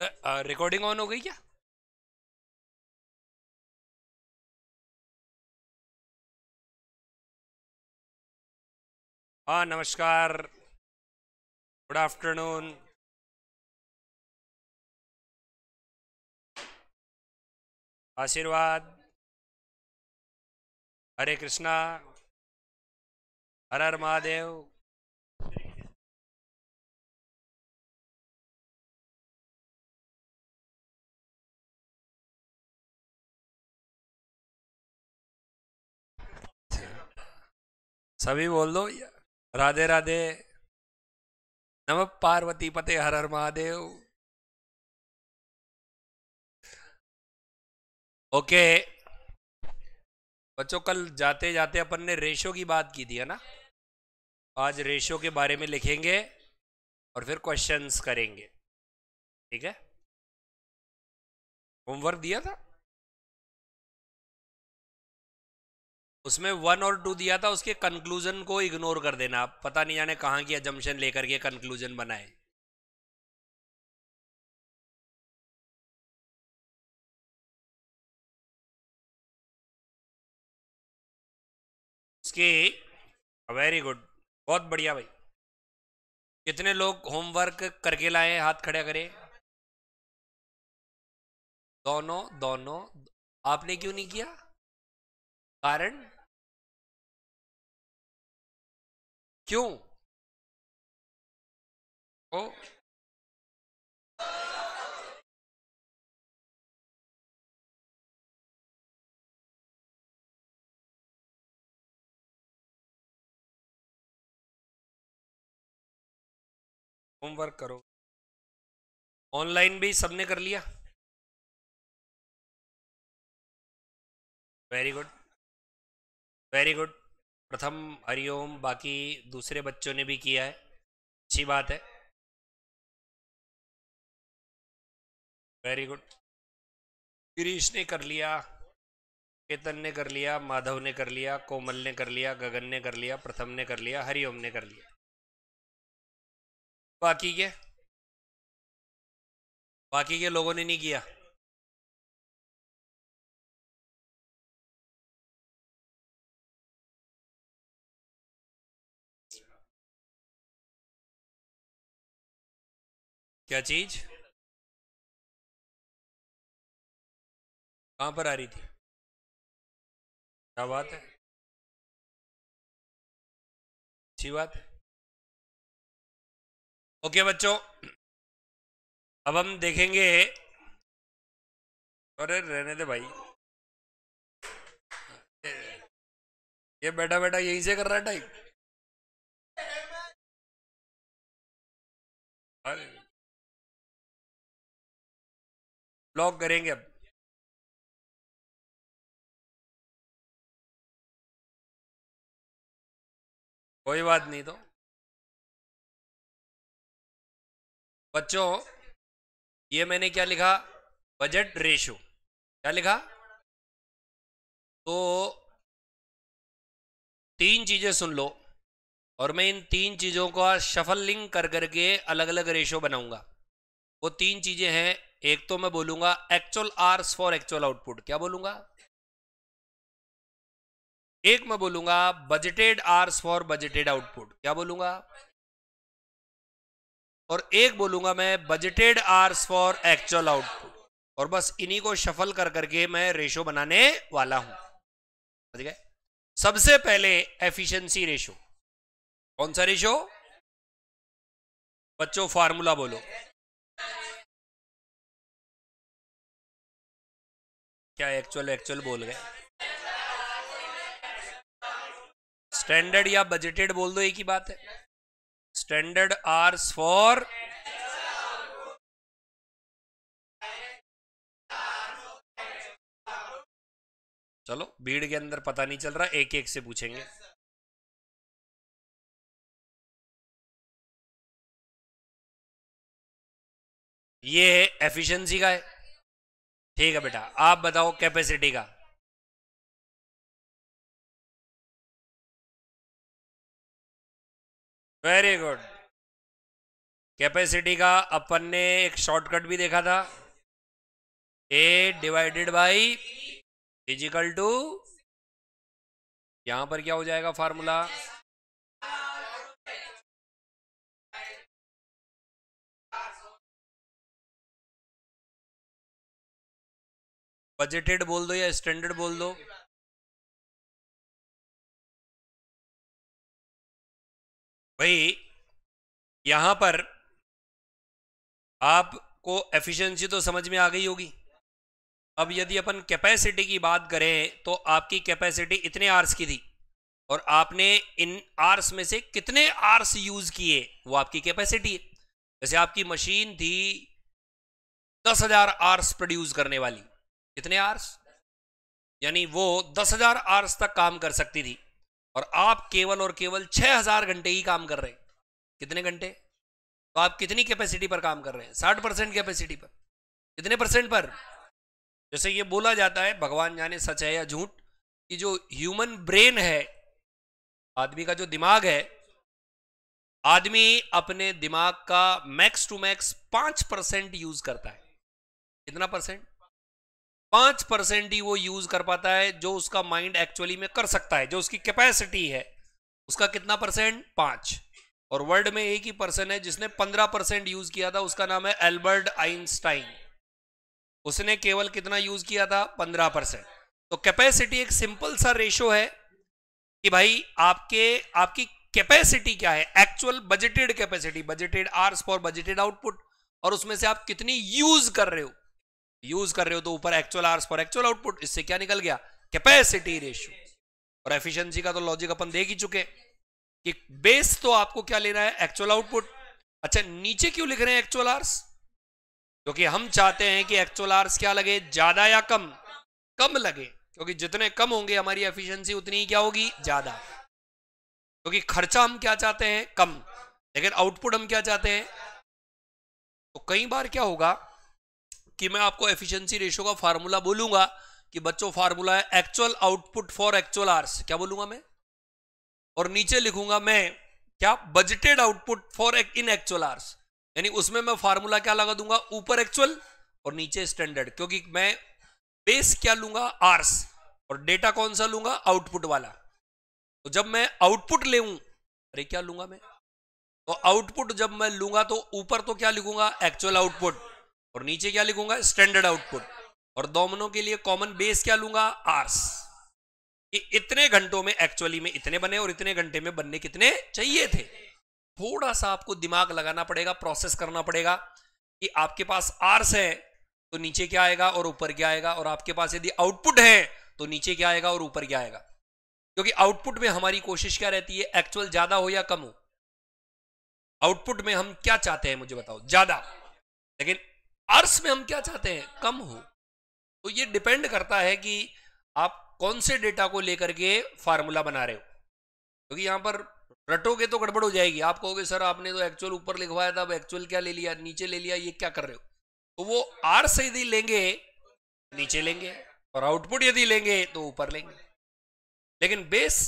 Recording on हो गई क्या? हाँ, नमस्कार। Good afternoon. आशीर्वाद। हरे कृष्णा। हर हर महादेव। सभी बोल दो। राधे राधे। नमः पार्वती पते हर हर महादेव। ओके बच्चों, कल जाते जाते अपन ने रेशो की बात की थी, है ना? आज रेशो के बारे में लिखेंगे और फिर क्वेश्चंस करेंगे। ठीक है? होमवर्क दिया था, उसमें 1 और 2 दिया था। उसके कंक्लूजन को इग्नोर कर देना। आप पता नहीं जाने कहाँ की अजम्पशन लेकर के कंक्लूजन बनाए। उसके वेरी गुड, बहुत बढ़िया भाई। कितने लोग होमवर्क करके लाए हैं? हाथ खड़े करें। दोनों दोनों। आपने क्यों नहीं किया? कारण? क्यों? ओ, होमवर्क करो। ऑनलाइन भी सबने कर लिया? Very good, very good. प्रथम हरिओम। बाकी दूसरे बच्चों ने भी किया है, अच्छी बात है। Very good. गिरीश ने कर लिया, केतन ने कर लिया, माधव ने कर लिया, कोमल ने कर लिया, गगन ने कर लिया, प्रथम ने कर लिया, हरिओम ने कर लिया। बाकी के बाकी के लोगों ने नहीं किया। क्या चीज? कहां पर आ रही थी? क्या बात है, अच्छी बात है। ओके बच्चों, अब हम देखेंगे। अरे रहने दे भाई, ये बैठा बैठा यहीं से कर रहा है टाइप। अरे ब्लॉक करेंगे अब। कोई बात नहीं। तो बच्चों, ये मैंने क्या लिखा? Budget ratio. क्या लिखा? तो 3 चीजें सुन लो, और मैं इन 3 चीजों का शफलिंग कर करके अलग अलग रेशो बनाऊंगा। वो 3 चीजें हैं। एक तो मैं बोलूंगा actual hours for actual output. क्या बोलूंगा? एक मैं बोलूंगा budgeted hours for budgeted output. क्या बोलूंगा? और एक बोलूंगा मैं budgeted hours for actual output. और बस इन्हीं को शफल कर करके मैं रेशो बनाने वाला हूं। समझ गए? सबसे पहले एफिशिएंसी रेशो। कौन सा रेशो? बच्चों फार्मूला बोलो। क्या एक्चुअल एक्चुअल बोल गए? स्टैंडर्ड या बजटेड बोल दो, एक ही बात है। Standard hours for. चलो, भीड़ के अंदर पता नहीं चल रहा, एक एक से पूछेंगे। ये एफिशिएंसी का है। ठीक है बेटा, आप बताओ कैपेसिटी का। Very good. कैपेसिटी का अपन ने एक शॉर्टकट भी देखा था, ए डिवाइडेड बाई इजिकल टू, यहां पर क्या हो जाएगा फार्मूला, बजटेड बोल दो या स्टैंडर्ड बोल दो, भाई यहां पर आपको एफिशिएंसी तो समझ में आ गई होगी। अब यदि अपन कैपेसिटी की बात करें तो आपकी कैपेसिटी इतने आर्स की थी और आपने इन आर्स में से कितने आर्स यूज किए, वो आपकी कैपेसिटी है। जैसे आपकी मशीन थी 10,000 आर्स प्रोड्यूस करने वाली, कितने आर्स, यानी वो 10,000 आर्स तक काम कर सकती थी और आप केवल और केवल 6,000 घंटे ही काम कर रहे हैं। कितने घंटे, तो आप कितनी कैपेसिटी पर काम कर रहे हैं, 60% कैपेसिटी पर। कितने परसेंट पर, जैसे ये बोला जाता है, भगवान जाने सच है या झूठ, कि जो ह्यूमन ब्रेन है, आदमी का जो दिमाग है, आदमी अपने दिमाग का मैक्स टू मैक्स 5% यूज करता है। कितना परसेंट, 5% ही वो यूज कर पाता है जो उसका माइंड एक्चुअली में कर सकता है, जो उसकी कैपेसिटी है उसका कितना परसेंट, 5। और वर्ल्ड में एक ही पर्सन है जिसने 15% यूज किया था, उसका नाम है एल्बर्ट आइंस्टाइन। उसने केवल कितना यूज किया था, 15%। तो कैपेसिटी एक सिंपल सा रेशो है कि भाई आपकी कैपेसिटी क्या है, actual budgeted capacity, budgeted hours for budgeted output, और उसमें से आप कितनी यूज कर रहे हो तो ऊपर actual hours for actual output, इससे क्या निकल गया, कैपेसिटी रेशियो। और एफिशिएंसी का तो लॉजिक अपन देख ही चुके कि बेस तो आपको क्या लेना है, एक्चुअल आउटपुट। अच्छा, नीचे क्यों लिख रहे हैं एक्चुअल आवर्स, क्योंकि हम चाहते हैं कि एक्चुअल आवर्स क्या लगे, ज्यादा या कम, कम लगे, क्योंकि जितने कम होंगे हमारी एफिशिएंसी उतनी ही क्या होगी, ज्यादा। क्योंकि खर्चा हम क्या चाहते हैं, कम, लेकिन आउटपुट हम क्या चाहते हैं। तो कई बार क्या होगा कि मैं आपको एफिशिएंसी रेशियो का फार्मूला बोलूंगा कि बच्चों फार्मूला है actual output for actual hours, क्या बोलूंगा मैं, और नीचे लिखूंगा मैं क्या, budgeted output for in actual hours, यानी उसमें मैं फार्मूला क्या लगा दूंगा, ऊपर एक्चुअल और नीचे स्टैंडर्ड, क्योंकि मैं बेस क्या लूंगा, आर्स, और डेटा कौन सा लूंगा, आउटपुट वाला। तो जब मैं आउटपुट ले, अरे क्या लूंगा मैं, तो आउटपुट जब मैं लूंगा तो ऊपर तो क्या लिखूंगा, एक्चुअल आउटपुट, और नीचे क्या लिखूंगा, स्टैंडर्ड आउटपुट, और दोनों के लिए कॉमन बेस क्या लूंगा, आर्स। कि इतने घंटों में एक्चुअली में इतने बने और इतने घंटे में बनने कितने चाहिए थे। थोड़ा सा आपको दिमाग लगाना पड़ेगा, प्रोसेस करना पड़ेगा कि आपके पास आर्स है तो नीचे क्या आएगा और ऊपर क्या आएगा, और आपके पास यदि आउटपुट है तो नीचे क्या आएगा और ऊपर क्या आएगा। क्योंकि आउटपुट में हमारी कोशिश क्या रहती है, एक्चुअल ज्यादा हो या कम हो। आउटपुट में हम क्या चाहते हैं मुझे बताओ, ज्यादा, लेकिन आर्स में हम क्या चाहते हैं, कम हो। तो ये डिपेंड करता है कि आप कौन से डेटा को लेकर के फार्मूला बना रहे हो, क्योंकि यहां पर रटोगे तो गड़बड़ हो जाएगी। आप कहोगे सर आपने तो एक्चुअल ऊपर लिखवाया था, अब एक्चुअल क्या ले लिया, नीचे ले लिया, ये क्या कर रहे हो। तो वो आर से यदि लेंगे नीचे लेंगे, और आउटपुट यदि लेंगे तो ऊपर लेंगे, लेकिन बेस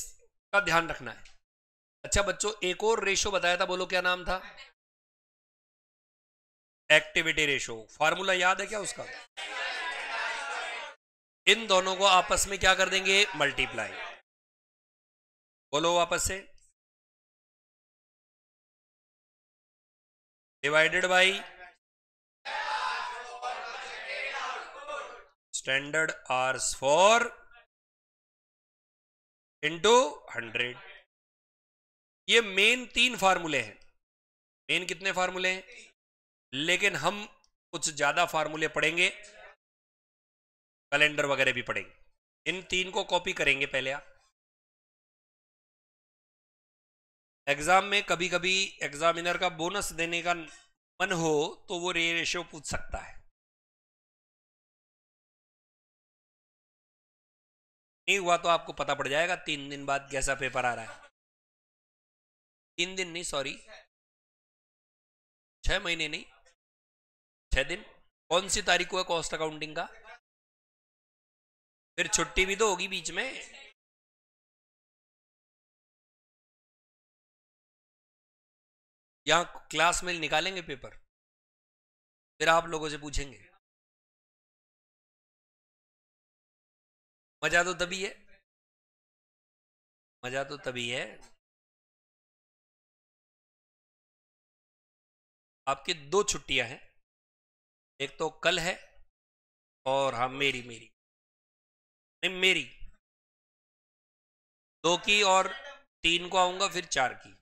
का ध्यान रखना है। अच्छा बच्चों, एक और रेशो बताया था, बोलो क्या नाम था, एक्टिविटी रेशो। फार्मूला याद है क्या उसका, इन दोनों को आपस में क्या कर देंगे, मल्टीप्लाई। बोलो वापस से, divided by standard hours for into 100। ये मेन 3 फार्मूले हैं। मेन कितने फार्मूले हैं, लेकिन हम कुछ ज्यादा फार्मूले पढ़ेंगे, कैलेंडर वगैरह भी पढ़ेंगे। इन 3 को कॉपी करेंगे पहले आप। एग्जाम में कभी कभी एग्जामिनर का बोनस देने का मन हो तो वो रेशियो पूछ सकता है। नहीं हुआ तो आपको पता पड़ जाएगा 3 दिन बाद कैसा पेपर आ रहा है। 3 दिन नहीं, सॉरी 6 महीने नहीं, 6 दिन। कौन सी तारीख को है कॉस्ट अकाउंटिंग का, फिर छुट्टी भी तो होगी बीच में। यहाँ क्लास में निकालेंगे पेपर, फिर आप लोगों से पूछेंगे। मजा तो तभी है, मजा तो तभी है। आपकी 2 छुट्टियां हैं, एक तो कल है और हाँ मेरी मेरी नहीं मेरी 2 की, और 3 को आऊंगा, फिर 4 की।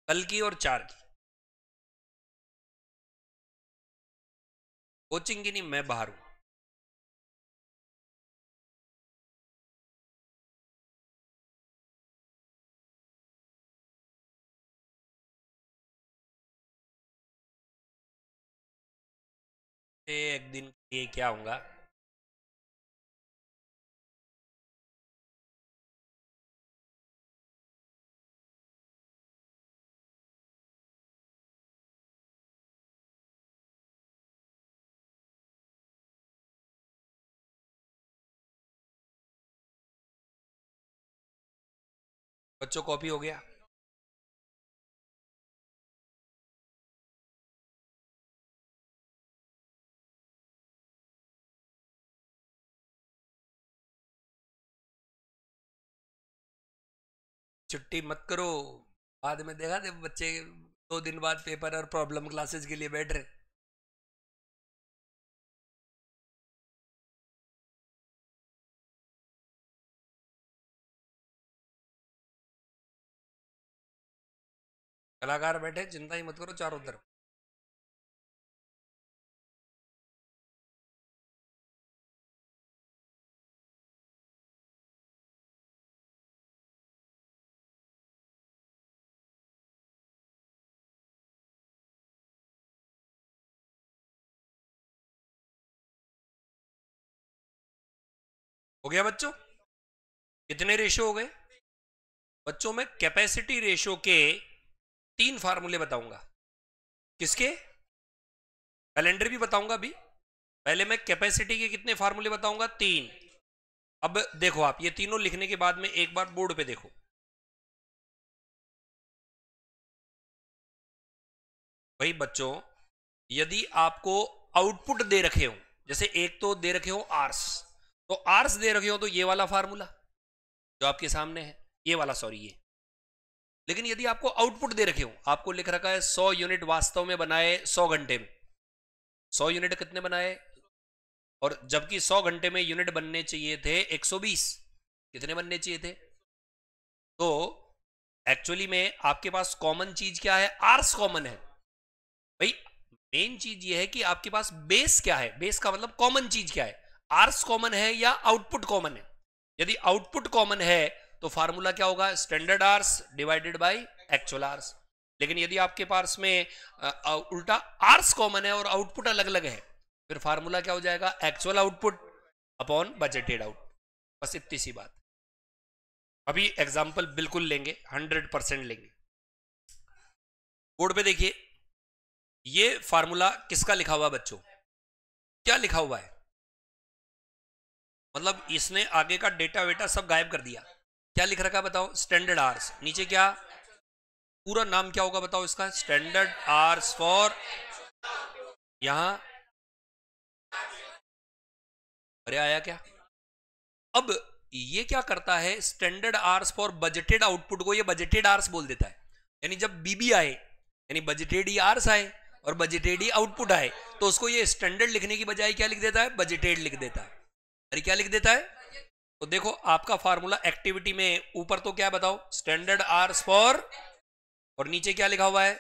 कल की और 4 की। कोचिंग की नहीं, मैं बाहर हूं। एक दिन के लिए क्या आऊंगा। बच्चों कॉपी हो गया? छुट्टी मत करो, बाद में देखा दे बच्चे 2 दिन बाद पेपर और प्रॉब्लम क्लासेस के लिए बैठ रहे। कलाकार बैठे, चिंता ही मत करो चारों तरफ। हो गया बच्चों? कितने रेशो हो गए बच्चों? में कैपेसिटी रेशो के 3 फार्मूले बताऊंगा। किसके? कैलेंडर भी बताऊंगा अभी। पहले मैं कैपेसिटी के कितने फार्मूले बताऊंगा? 3। अब देखो, आप ये तीनों लिखने के बाद में एक बार बोर्ड पे देखो। भाई बच्चों, यदि आपको आउटपुट दे रखे हो, जैसे एक तो दे रखे हो आर्स, तो आर्स दे रखे हो तो ये वाला फार्मूला जो आपके सामने है, ये वाला, सॉरी ये। लेकिन यदि आपको आउटपुट दे रखे हो, आपको लिख रखा है 100 यूनिट वास्तव में बनाए 100 घंटे में, 100 यूनिट कितने बनाए, और जबकि 100 घंटे में यूनिट बनने चाहिए थे 120, कितने बनने चाहिए थे? तो एक्चुअली में आपके पास कॉमन चीज क्या है? आर्स कॉमन है भाई। मेन चीज ये है कि आपके पास बेस क्या है, बेस का मतलब कॉमन चीज क्या है, आर्स कॉमन है या आउटपुट कॉमन है। यदि आउटपुट कॉमन है तो फार्मूला क्या होगा? Standard hours divided by actual hours. लेकिन यदि आपके पास में उल्टा आर्स कॉमन है और आउटपुट अलग अलग है, फिर फार्मूला क्या हो जाएगा? Actual output upon budgeted output. बस इतनी सी बात। अभी एग्जाम्पल बिल्कुल लेंगे, 100% लेंगे। बोर्ड पे देखिए, ये फार्मूला किसका लिखा हुआ है बच्चों? क्या लिखा हुआ है? मतलब इसने आगे का डेटा वेटा सब गायब कर दिया। क्या लिख रखा है बताओ? Standard hours. नीचे क्या? पूरा नाम क्या होगा बताओ इसका? स्टैंडर्ड आर्स फॉर, यहां अरे आया क्या? अब ये क्या करता है? Standard hours for budgeted output को ये बजटेड आर्स बोल देता है। यानी जब बीबी आए, यानी बजटेड ही आर्स आए और बजटेड ही आउटपुट आए, तो उसको ये स्टैंडर्ड लिखने की बजाय क्या लिख देता है? बजटेड लिख देता है। अरे क्या लिख देता है? तो देखो आपका फार्मूला एक्टिविटी में ऊपर तो क्या बताओ? स्टैंडर्ड आर्स फॉर, और नीचे क्या लिखा हुआ है?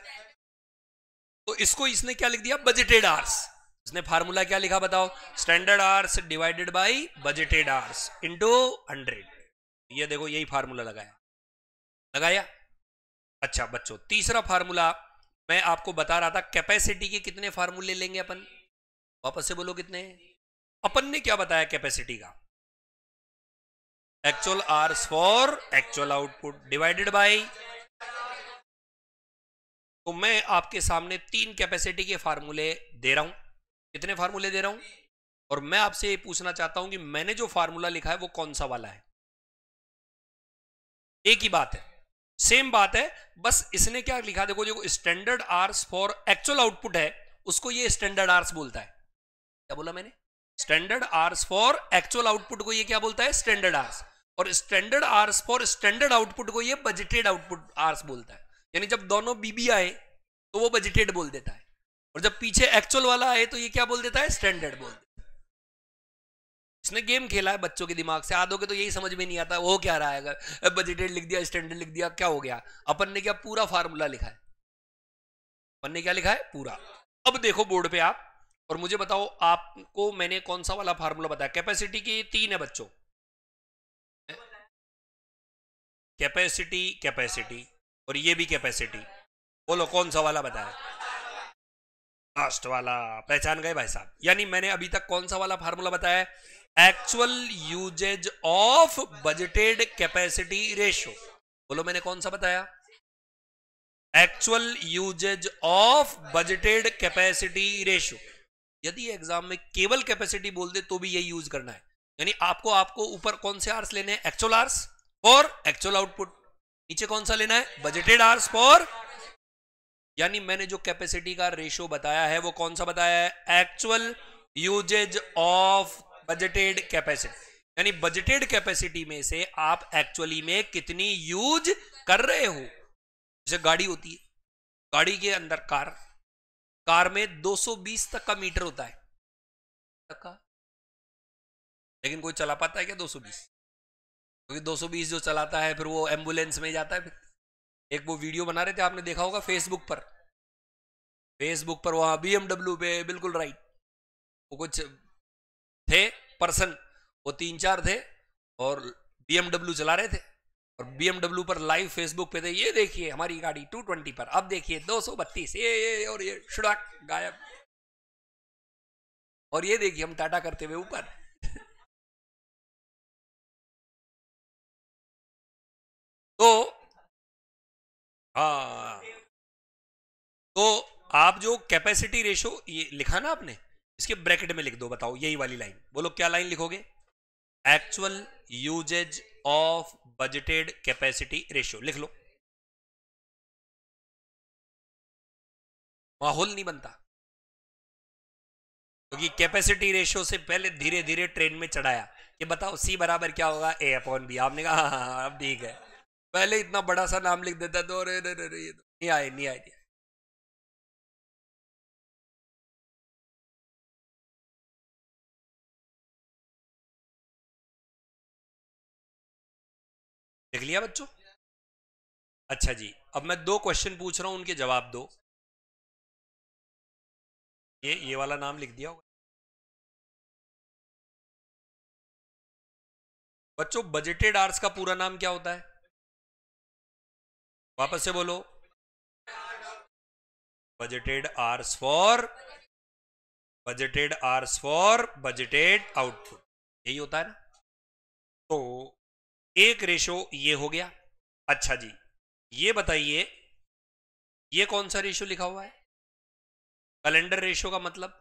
तो इसको इसने क्या लिख दिया? Budgeted hours. इसने फार्मूला क्या लिखा बताओ? Standard hours divided by budgeted hours into 100। ये देखो यही फार्मूला लगाया, लगाया। अच्छा बच्चों, तीसरा फार्मूला मैं आपको बता रहा था, कैपेसिटी के कितने फार्मूले लेंगे अपन? वापस से बोलो कितने? अपन ने क्या बताया कैपेसिटी का? Actual hours for actual output divided by. तो मैं आपके सामने 3 कैपेसिटी के फार्मूले दे रहा हूं। कितने फार्मूले दे रहा हूं? और मैं आपसे ये पूछना चाहता हूं कि मैंने जो फार्मूला लिखा है वो कौन सा वाला है? एक ही बात है, सेम बात है, बस इसने क्या लिखा देखो, जो standard hours for actual output है उसको ये स्टैंडर्ड आवर्स बोलता है। क्या बोला मैंने? Standard hours for actual output को ये क्या बोलता है? Standard hours. और standard hours for standard output को ये बजटेड आउटपुट आवर्स बोलता है। यानी जब दोनों बीबी आए तो वो बजटेड बोल देता है, और जब पीछे एक्चुअल वाला आए तो ये क्या बोल देता है? स्टैंडर्ड बोल देता है। इसने गेम खेला है बच्चों के दिमाग से, आधों के तो यही समझ में नहीं आता वो क्या रहा है, अगर बजटेड लिख दिया स्टैंडर्ड लिख दिया क्या हो गया। अपन ने क्या पूरा फार्मूला लिखा है, अपन ने क्या लिखा है? पूरा। अब देखो बोर्ड पे आप, और मुझे बताओ आपको मैंने कौन सा वाला फार्मूला बताया? कैपेसिटी के 3 है बच्चों, कैपेसिटी, कैपेसिटी और ये भी कैपेसिटी। बोलो कौन सा वाला बताया? लास्ट वाला। पहचान गए भाई साहब? यानी मैंने अभी तक कौन सा वाला फार्मूला बताया है? Actual usage of budgeted capacity ratio. बोलो मैंने कौन सा बताया? Actual usage of budgeted capacity ratio. यदि एग्जाम में केवल कैपेसिटी बोल दे तो भी यही यूज करना है। यानी आपको ऊपर कौन से आर्स लेने हैं? Actual hours for actual output. नीचे कौन सा लेना है? Budgeted hours for. यानी मैंने जो कैपेसिटी का रेशियो बताया है वो कौन सा बताया है? Actual usage of budgeted capacity. यानी बजटेड कैपेसिटी में से आप एक्चुअली में कितनी यूज कर रहे हो। जैसे गाड़ी होती है, गाड़ी के अंदर कार में 220 तक का मीटर होता है तक का, लेकिन कोई चला पाता है क्या 220? क्योंकि 220 जो चलाता है फिर वो एम्बुलेंस में जाता है। फिर एक वो वीडियो बना रहे थे, आपने देखा होगा फेसबुक पर वहां BMW पे, बिल्कुल राइट, वो कुछ थे पर्सन, वो 3-4 थे और BMW चला रहे थे, और BMW पर लाइव फेसबुक पे थे, ये देखिए हमारी गाड़ी 220 पर, अब देखिए 232, ये और ये शुड़क गायब, और ये देखिए हम टाटा करते हुए ऊपर। तो हाँ, तो आप जो कैपेसिटी रेशो ये लिखा ना आपने, इसके ब्रैकेट में लिख दो, बताओ यही वाली लाइन। बोलो क्या लाइन लिखोगे? Actual usage of budgeted capacity ratio लिख लो। माहौल नहीं बनता, क्योंकि कैपेसिटी रेशियो से पहले धीरे धीरे ट्रेन में चढ़ाया कि बताओ C बराबर क्या होगा? A/B। आपने कहा हाँ अब ठीक है, पहले इतना बड़ा सा नाम लिख देता तो नहीं आए। लिख लिया बच्चों? अच्छा जी, अब मैं 2 क्वेश्चन पूछ रहा हूं, उनके जवाब दो। ये वाला नाम लिख दिया होगा बच्चों। बजटेड आवर्स का पूरा नाम क्या होता है? वापस से बोलो। Budgeted hours for budgeted output, यही होता है ना। तो एक रेशो ये हो गया। अच्छा जी, ये बताइए ये कौन सा रेशो लिखा हुआ है? कैलेंडर रेशो का मतलब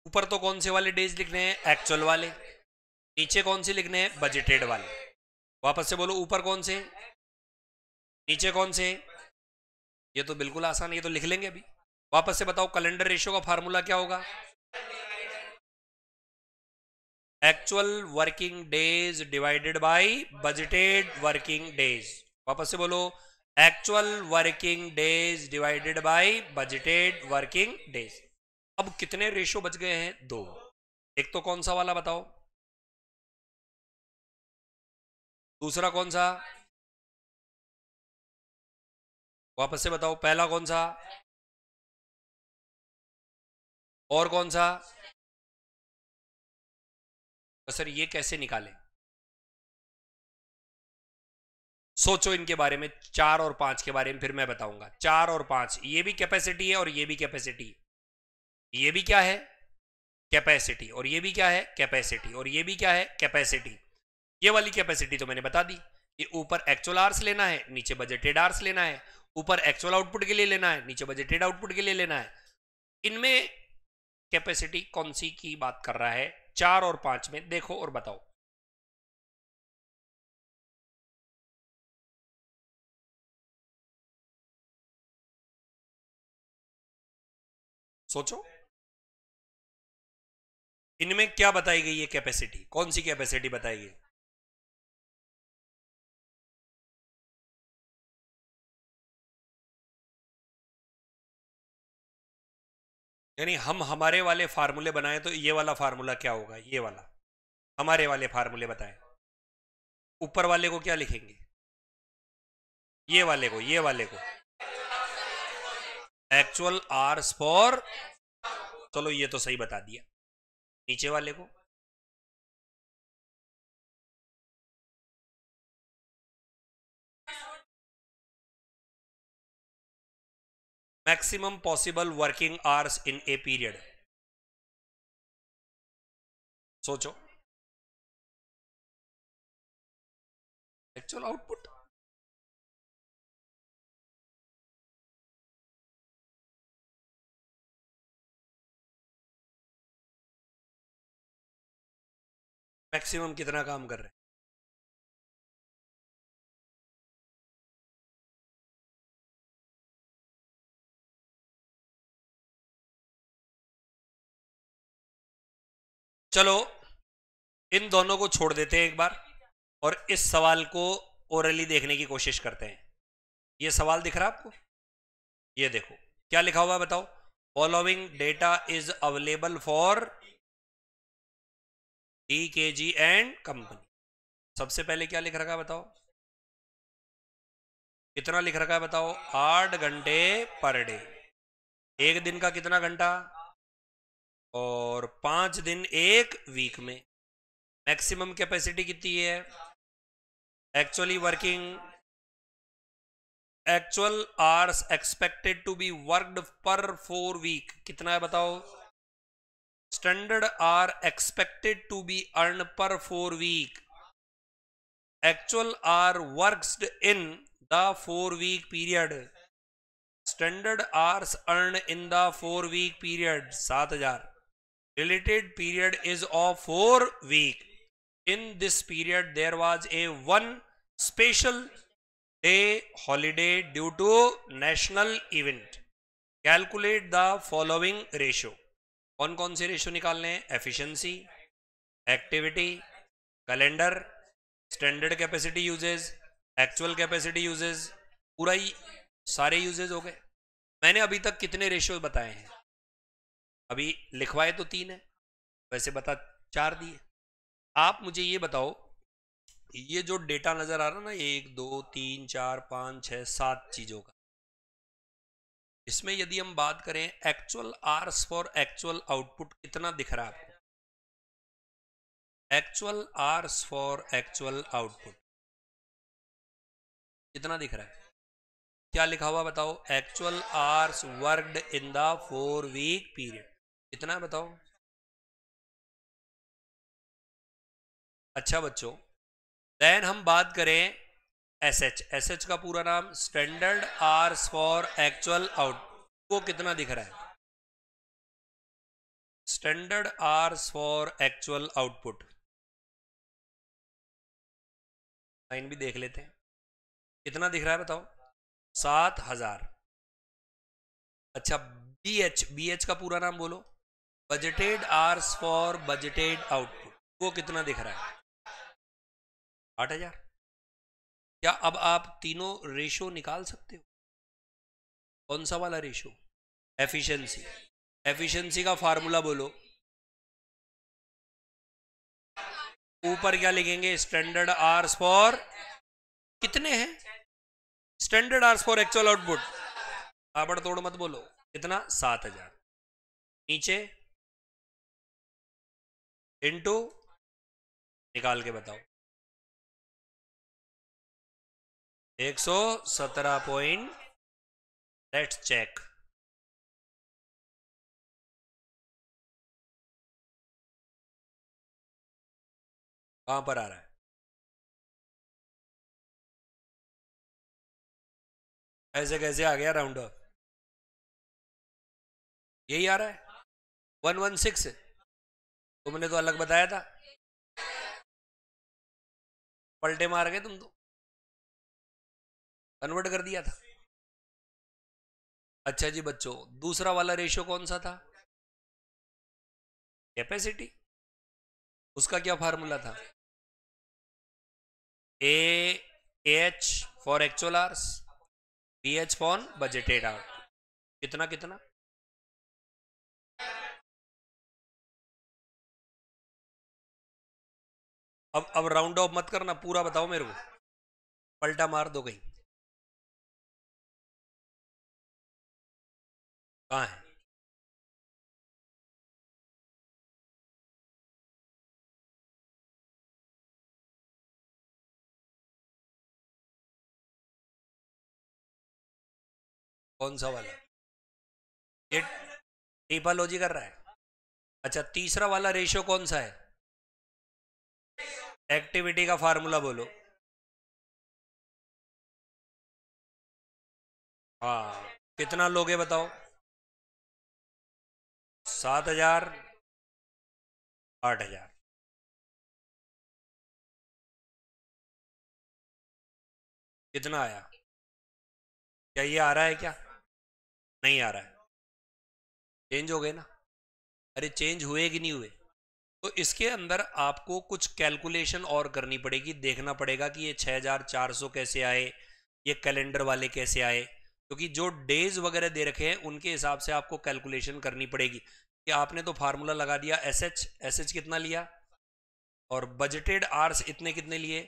ऊपर तो कौन से वाले डेज लिखने हैं? एक्चुअल वाले। नीचे कौन से लिखने हैं? बजटेड वाले। वापस से बोलो, ऊपर कौन से, नीचे कौन से? ये तो बिल्कुल आसान है, ये तो लिख लेंगे अभी। वापस से बताओ, कैलेंडर रेशो का फार्मूला क्या होगा? Actual working days divided by budgeted working days. वापस से बोलो, actual working days divided by budgeted working days. अब कितने रेशो बच गए हैं? 2। एक तो कौन सा वाला बताओ, दूसरा कौन सा? वापस से बताओ, पहला कौन सा और कौन सा? तो सर ये कैसे निकालें? सोचो इनके बारे में, 4 और 5 के बारे में फिर मैं बताऊंगा। 4 और 5 ये भी कैपेसिटी है और ये भी कैपेसिटी। ये भी क्या है? कैपेसिटी। और ये भी क्या है? कैपेसिटी। और ये भी क्या है? कैपेसिटी। ये वाली कैपेसिटी तो मैंने बता दी कि ऊपर एक्चुअल आवर्स लेना है, नीचे बजटेड आवर्स लेना है। ऊपर एक्चुअल आउटपुट के लिए लेना है, नीचे बजटेड आउटपुट के लिए लेना है। इनमें कैपेसिटी कौन सी की बात कर रहा है? 4 और 5 में देखो और बताओ। सोचो इनमें क्या बताई गई है कैपेसिटी, कौन सी कैपेसिटी बताई गई? यानी हम हमारे वाले फार्मूले बनाए तो ये वाला फार्मूला क्या होगा, ये वाला हमारे वाले फार्मूले बताएं। ऊपर वाले को क्या लिखेंगे? ये वाले को, ये वाले को एक्चुअल आर्स फॉर, चलो ये तो सही बता दिया। नीचे वाले को maximum possible working hours in a period. सोचो एक्चुअल आउटपुट, मैक्सिमम कितना काम कर रहे हैं? चलो इन दोनों को छोड़ देते हैं एक बार और इस सवाल को ओरली देखने की कोशिश करते हैं। ये सवाल दिख रहा है आपको? ये देखो क्या लिखा हुआ है बताओ। Following data is available for DKG and company. सबसे पहले क्या लिख रखा है बताओ, कितना लिख रखा है बताओ? 8 घंटे पर डे। एक दिन का कितना घंटा? और 5 दिन एक वीक में। मैक्सिमम कैपेसिटी कितनी है? Actually working, actual hours expected to be worked per 4 week कितना है बताओ? Standard hours expected to be earn per 4 week. Actual hours worked in the 4 week period. Standard hours earn in the 4 week period 7000। Related period is of 4 week. In this period there was a one special day holiday due to national event. Calculate the following ratio. कौन कौन से ratio निकालने हैं? Efficiency, activity, calendar, standard capacity usage, actual capacity usage, पूरा ही सारे usage हो गए। मैंने अभी तक कितने रेशियो बताए हैं? अभी लिखवाए तो 3 है, वैसे बता 4 दिए। आप मुझे ये बताओ, ये जो डेटा नजर आ रहा ना 1 2 3 4 5 6 7 चीजों का, इसमें यदि हम बात करें actual hours for actual output कितना दिख रहा है आपको? Actual hours for actual output कितना दिख रहा है? क्या लिखा हुआ बताओ? Actual hours worked in the 4 week period कितना है बताओ? अच्छा बच्चों, देन हम बात करें एसएच का पूरा नाम standard hours for actual output, वो कितना दिख रहा है? Standard hours for actual output line भी देख लेते हैं, कितना दिख रहा है बताओ? 7000। अच्छा बीएच का पूरा नाम बोलो। Budgeted hours for budgeted output, वो कितना दिख रहा है? 8000। क्या अब आप तीनों रेशो निकाल सकते हो? कौन सा वाला रेशो? एफिशिएंसी। एफिशिएंसी का फार्मूला बोलो। ऊपर क्या लिखेंगे? स्टैंडर्ड आवर्स फॉर कितने हैं? Standard hours for actual output, ताबड़ तोड़ मत बोलो, कितना? 7000। नीचे इनटू, निकाल के बताओ। 117 पॉइंट, लेट्स चेक। कहां पर आ रहा है? ऐसे कैसे आ गया राउंड ऑफ? यही आ रहा है 116। तुमने तो अलग बताया था, पलटे मार गए तुम तो, कन्वर्ट कर दिया था। अच्छा जी बच्चों, दूसरा वाला रेशियो कौन सा था? कैपेसिटी। उसका क्या फार्मूला था? A H for actual hours, B H for budgeted hour. कितना कितना? अब राउंड ऑफ मत करना, पूरा बताओ मेरे को, पलटा मार दो कहीं। कहाँ है? कौन सा वाला? ये टिपोलॉजी कर रहा है? अच्छा, तीसरा वाला रेशियो कौन सा है? एक्टिविटी का फार्मूला बोलो। हाँ, कितना लोगे बताओ? 7,000, 8,000। कितना आया? क्या ये आ रहा है क्या? नहीं आ रहा है। चेंज हो गए ना? अरे चेंज हुए कि नहीं हुए? तो इसके अंदर आपको कुछ कैलकुलेशन और करनी पड़ेगी, देखना पड़ेगा कि ये 6,400 कैसे आए, ये कैलेंडर वाले कैसे आए, क्योंकि जो डेज वगैरह दे रखे हैं उनके हिसाब से आपको कैलकुलेशन करनी पड़ेगी। कि आपने तो फार्मूला लगा दिया एस एच कितना लिया, और बजटेड आर्स इतने कितने लिए?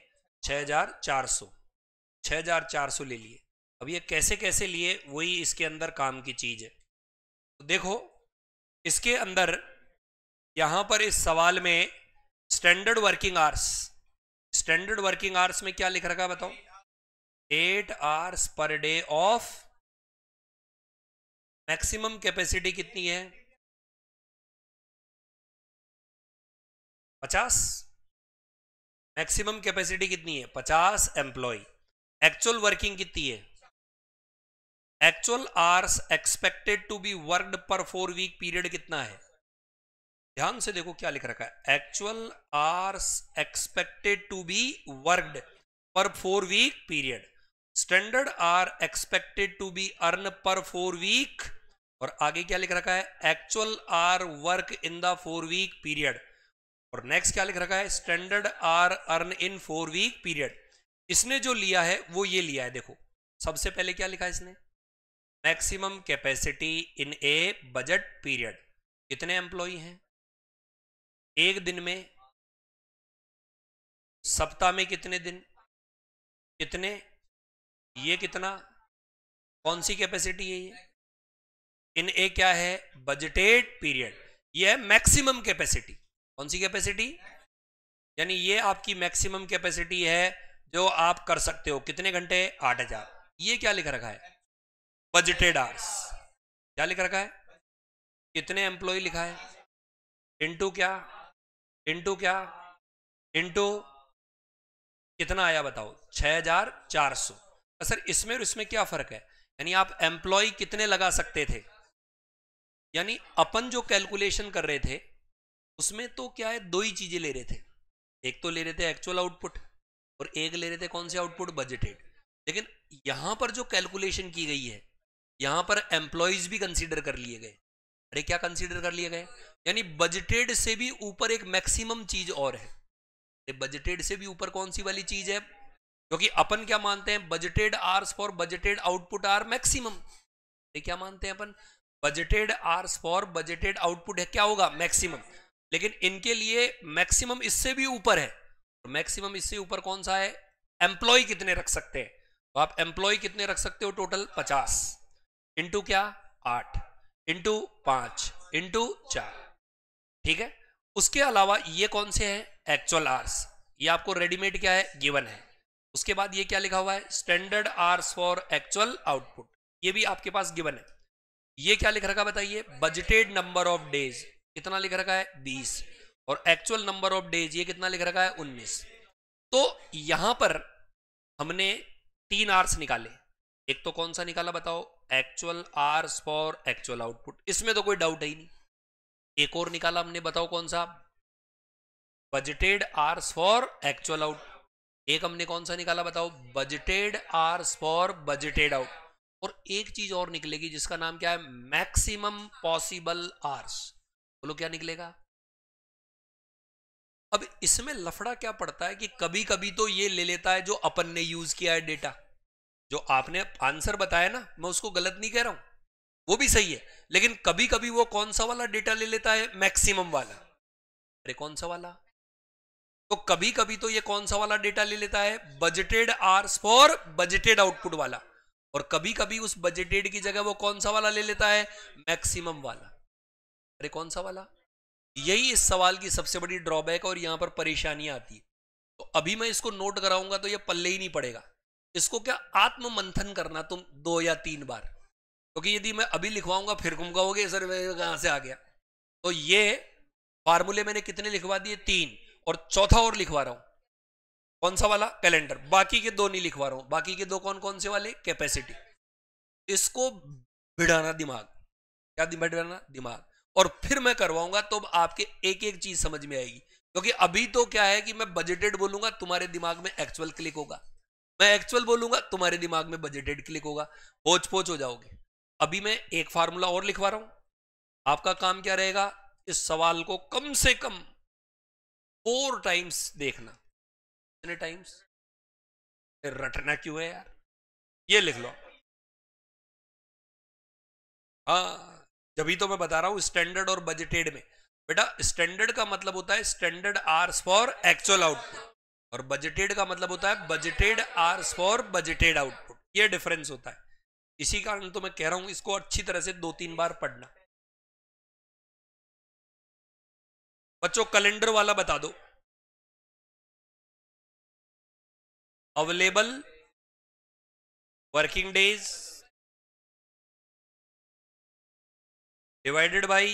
6,400। 6,400 ले लिए। अब ये कैसे कैसे लिए, वही इसके अंदर काम की चीज है। तो देखो, इसके अंदर यहां पर इस सवाल में standard working hours, standard working hours में क्या लिख रखा है बताओ? 8 hours per day of maximum capacity कितनी है? 50। मैक्सिमम कैपेसिटी कितनी है? 50 एम्प्लॉय। एक्चुअल वर्किंग कितनी है? Actual hours expected to be worked per 4 week period कितना है? ध्यान से देखो क्या लिख रखा है, actual hours expected to be worked per 4 week period. Standard hours expected to be earn per 4 week, और आगे क्या लिख रखा है? Actual hours work in the 4 week period. और नेक्स्ट क्या लिख रखा है? Standard hours earn in 4 week period. इसने जो लिया है वो ये लिया है, देखो सबसे पहले क्या लिखा है इसने? Maximum capacity in A budget period. कितने एम्प्लॉई हैं एक दिन में? सप्ताह में कितने दिन? कितने? ये कितना? कौन सी कैपेसिटी है ये? इन ए क्या है? Budgeted period. ये है मैक्सिमम कैपेसिटी। कौन सी कैपेसिटी? यानी ये आपकी मैक्सिमम कैपेसिटी है जो आप कर सकते हो। कितने घंटे? 8,000। ये क्या लिख रखा है? Budgeted hours. क्या लिख रखा है? कितने एम्प्लॉय लिखा है? इनटू क्या? इनटू क्या? इनटू कितना आया बताओ? 6,400। सर इसमें और इसमें क्या फर्क है? यानी आप एम्प्लॉय कितने लगा सकते थे? यानी अपन जो कैलकुलेशन कर रहे थे उसमें तो क्या है, दो ही चीजें ले रहे थे। एक तो ले रहे थे एक्चुअल आउटपुट, और एक ले रहे थे कौन से आउटपुट? बजटेड। लेकिन यहां पर जो कैलकुलेशन की गई है, यहां पर एम्प्लॉयज भी कंसीडर कर लिए गए। अरे क्या कंसीडर कर लिए गए? यानी बजटेड से भी ऊपर एक मैक्सिमम चीज और है। बजटेड से भी ऊपर कौन सी वाली चीज है? क्योंकि अपन क्या मानते हैं? Budgeted hours for budgeted output are maximum. क्या मानते हैं अपन? Budgeted hours for budgeted output है क्या होगा? मैक्सिमम। लेकिन इनके लिए मैक्सिमम इससे भी ऊपर है। तो मैक्सिमम इससे ऊपर कौन सा है? एम्प्लॉय कितने रख सकते हैं? तो आप एम्प्लॉय कितने रख सकते हो? टोटल 50 इंटू क्या? 8 इंटू 5 इंटू 4। ठीक है। उसके अलावा ये कौन से हैं? Actual hours. ये आपको रेडीमेड क्या है? गिवन है। उसके बाद ये क्या लिखा हुआ है? Standard hours for actual output. ये भी आपके पास गिवन है। ये क्या लिख रखा बताइए? Budgeted number of days. कितना लिख रखा है? 20। और एक्चुअल नंबर ऑफ डेज ये कितना लिख रखा है? 19। तो यहां पर हमने 3 आवर्स निकाले। एक तो कौन सा निकाला बताओ? Actual hours for actual output. इसमें तो कोई डाउट है ही नहीं। एक और निकाला हमने, बताओ कौन सा? Budgeted hours for actual out. एक हमने कौन सा निकाला बताओ? Budgeted hours for budgeted out. और एक चीज और निकलेगी जिसका नाम क्या है, मैक्सिमम पॉसिबल आवर्स। बोलो क्या निकलेगा। अब इसमें लफड़ा क्या पड़ता है कि कभी कभी तो ये ले लेता है जो अपन ने यूज किया है डेटा। जो आपने आंसर बताया ना, मैं उसको गलत नहीं कह रहा हूं, वो भी सही है, लेकिन कभी कभी वो कौन सा वाला डेटा ले लेता है, मैक्सिमम वाला। अरे कौन सा वाला। तो कभी कभी तो ये कौन सा वाला डेटा ले लेता है, budgeted hours for budgeted output वाला। और कभी कभी उस बजटेड की जगह वो कौन सा वाला ले लेता है, मैक्सिमम वाला। अरे कौन सा वाला। यही इस सवाल की सबसे बड़ी ड्रॉबैक और यहां पर परेशानियां आती है। तो अभी मैं इसको नोट कराऊंगा तो ये पल्ले ही नहीं पड़ेगा। इसको क्या आत्म मंथन करना तुम 2 या 3 बार, क्योंकि यदि मैं अभी लिखवाऊंगा फिर तुम कहोगे सर कहां से आ गया। तो ये फार्मूले मैंने कितने लिखवा दिए, 3, और चौथा और लिखवा रहा हूं। कौन सा वाला, कैलेंडर। बाकी के 2 नहीं लिखवा रहा हूं। बाकी के 2 कौन कौन से वाले, कैपेसिटी। इसको भिड़ाना दिमाग, क्या भिड़ाना दिमाग। और फिर मैं करवाऊंगा तो आपके एक एक चीज समझ में आएगी। क्योंकि अभी तो क्या है कि मैं बजटेड बोलूंगा तुम्हारे दिमाग में एक्चुअल क्लिक होगा, मैं एक्चुअल बोलूंगा तुम्हारे दिमाग में बजटेड क्लिक होगा, पोच पोच हो जाओगे। अभी मैं एक फार्मूला और लिखवा रहा हूं। आपका काम क्या रहेगा, इस सवाल को कम से कम 4 टाइम्स देखना। कितने टाइम्स, रटना क्यों है यार। ये लिख लो। हाँ, जभी तो मैं बता रहा हूं स्टैंडर्ड और बजटेड में। बेटा स्टैंडर्ड का मतलब होता है standard hours for actual output, और बजटेड का मतलब होता है budgeted hours for budgeted output. ये डिफरेंस होता है। इसी कारण तो मैं कह रहा हूं इसको अच्छी तरह से 2-3 बार पढ़ना। बच्चों कैलेंडर वाला बता दो। Available working days divided by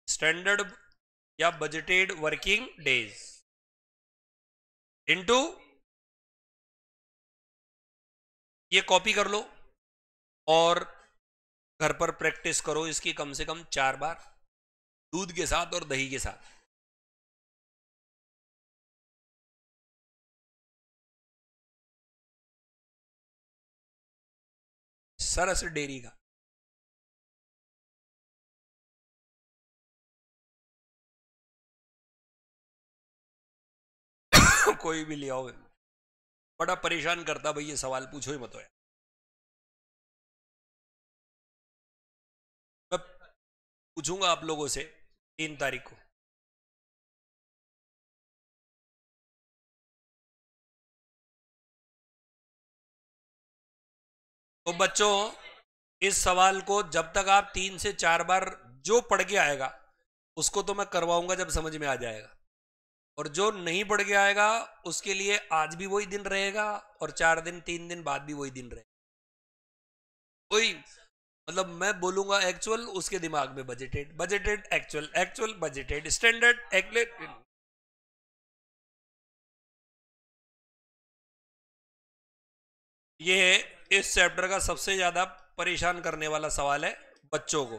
standard या बजटेड वर्किंग डेज इनटू, ये कॉपी कर लो और घर पर प्रैक्टिस करो इसकी कम से कम 4 बार, दूध के साथ और दही के साथ। सरस डेयरी का। कोई भी ले आओ, बड़ा परेशान करता भाई ये सवाल, पूछो ही मत हो यार। मैं पूछूंगा आप लोगों से 3 तारीख को। तो बच्चों इस सवाल को जब तक आप 3 से 4 बार जो पढ़ के आएगा उसको तो मैं करवाऊंगा जब समझ में आ जाएगा, और जो नहीं पढ़ के आएगा उसके लिए आज भी वही दिन रहेगा और 4 दिन 3 दिन बाद भी वही दिन रहेगा। वही मतलब मैं बोलूंगा एक्चुअल, उसके दिमाग में budgeted, budgeted actual, actual budgeted, standard actual. ये इस चैप्टर का सबसे ज्यादा परेशान करने वाला सवाल है बच्चों को।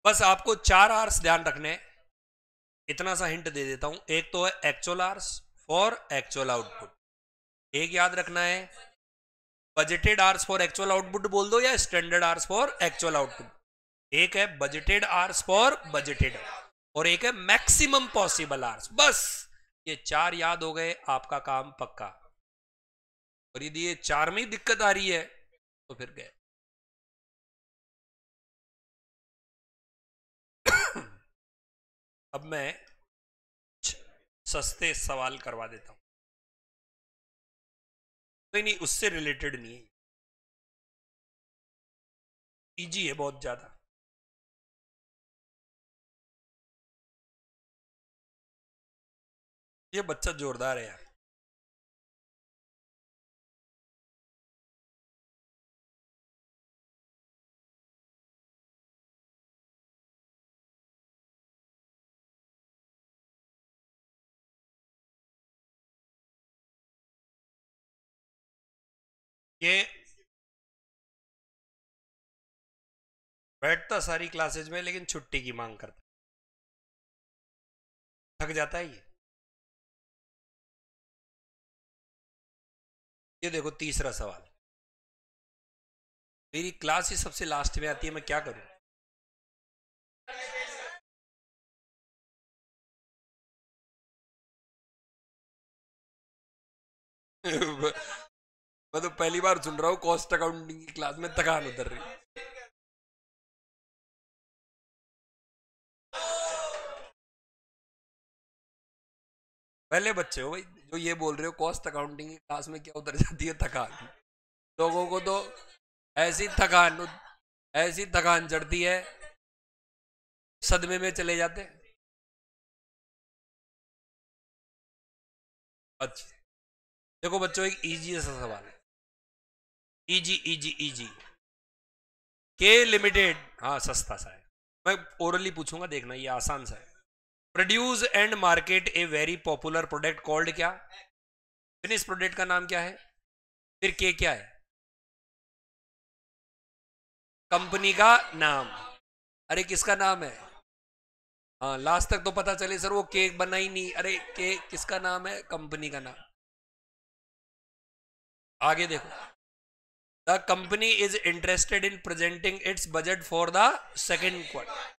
बस आपको 4 आवर्स ध्यान रखने हैं। इतना सा हिंट दे देता हूं। एक तो है actual hours for actual output, एक याद रखना है budgeted hours for actual output बोल दो या standard hours for actual output. एक है बजटेड आवर्स फॉर बजटेड, और एक है मैक्सिमम पॉसिबल आवर्स। बस ये 4 याद हो गए, आपका काम पक्का। और यदि ये 4 में ही दिक्कत आ रही है तो फिर गए। अब मैं सस्ते सवाल करवा देता हूं। नहीं नहीं, उससे रिलेटेड नहीं है, इजी है बहुत ज्यादा। ये बच्चा जोरदार है यार। ये बैठता सारी क्लासेज में लेकिन छुट्टी की मांग करता। थक जाता है ये देखो तीसरा सवाल। मेरी क्लास ही सबसे लास्ट में आती है, मैं क्या करूं? मैं तो पहली बार सुन रहा हूँ कॉस्ट अकाउंटिंग की क्लास में थकान उतर रही। पहले बच्चे हो भाई जो ये बोल रहे हो कॉस्ट अकाउंटिंग की क्लास में क्या उतर जाती है थकान। लोगों को तो ऐसी थकान ऐसी थकान चढ़ती है, सदमे में चले जाते हैं। अच्छा देखो बच्चों, एक इजी सा सवाल है, इजी इजी इजी। के लिमिटेड, हाँ सस्ता सा है, मैं ओरली पूछूंगा, देखना ये आसान सा है। Produce and market a very popular product called क्या? फिनिश प्रोडक्ट का नाम क्या है? फिर के क्या है? कंपनी का नाम। अरे किसका नाम है? हाँ लास्ट तक तो पता चले सर वो केक बना ही नहीं। अरे केक किसका नाम है? कंपनी का नाम। आगे देखो, the company is interested in presenting it's budget for the second quarter.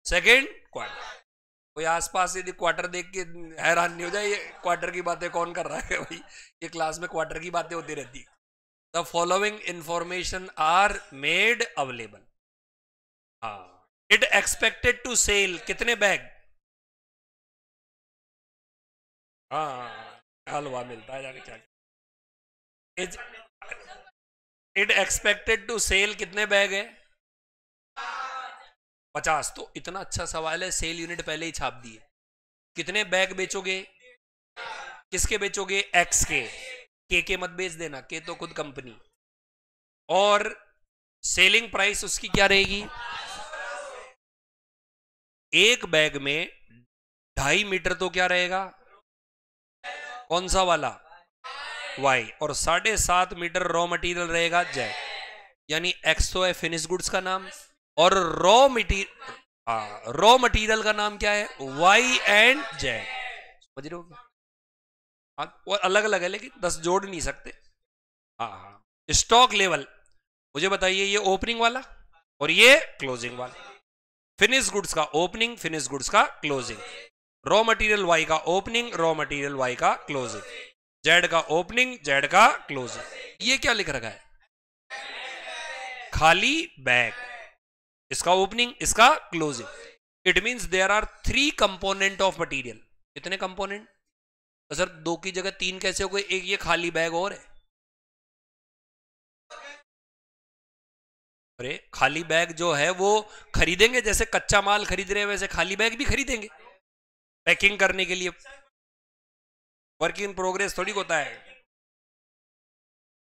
Second quarter, कोई आसपास यदि क्वार्टर देख के हैरान नहीं हो जाए, ये क्वार्टर की बातें कौन कर रहा है भाई, ये क्लास में क्वार्टर की बातें होती रहती है। The following information are made available. हाँ, इट एक्सपेक्टेड टू सेल कितने बैग? हाँ हलवा मिलता है जाने क्या। इट एक्सपेक्टेड टू सेल कितने बैग है? 50। तो इतना अच्छा सवाल है, सेल यूनिट पहले ही छाप दिए। कितने बैग बेचोगे? किसके बेचोगे? एक्स के मत बेच देना, के तो खुद कंपनी। और सेलिंग प्राइस उसकी क्या रहेगी? एक बैग में 2.5 मीटर तो क्या रहेगा? कौन सा वाला? वाई। और 7.5 मीटर रॉ मटेरियल रहेगा जेड। यानी एक्स तो है फिनिश गुड्स का नाम, और रॉ मटेरियल का नाम क्या है? Y and Z. समझ रहे हो क्या? वो अलग अलग है लेकिन 10 जोड़ नहीं सकते। हाँ, स्टॉक लेवल मुझे बताइए, ये ओपनिंग वाला और ये क्लोजिंग वाला। फिनिश गुड्स का ओपनिंग, फिनिश गुड्स का क्लोजिंग। रॉ मटेरियल वाई का ओपनिंग, रॉ मटेरियल वाई का क्लोजिंग। जेड का ओपनिंग, जेड का क्लोजिंग। ये क्या लिख रखा है? खाली बैग, इसका ओपनिंग, इसका closing. It means there are 3 component of material. कितने कंपोनेंट? तो सर 2 की जगह 3 कैसे हो गए? एक ये खाली बैग और है। अरे खाली बैग जो है वो खरीदेंगे, जैसे कच्चा माल खरीद रहे हैं वैसे खाली बैग भी खरीदेंगे पैकिंग करने के लिए। वर्क इन प्रोग्रेस थोड़ी होता है,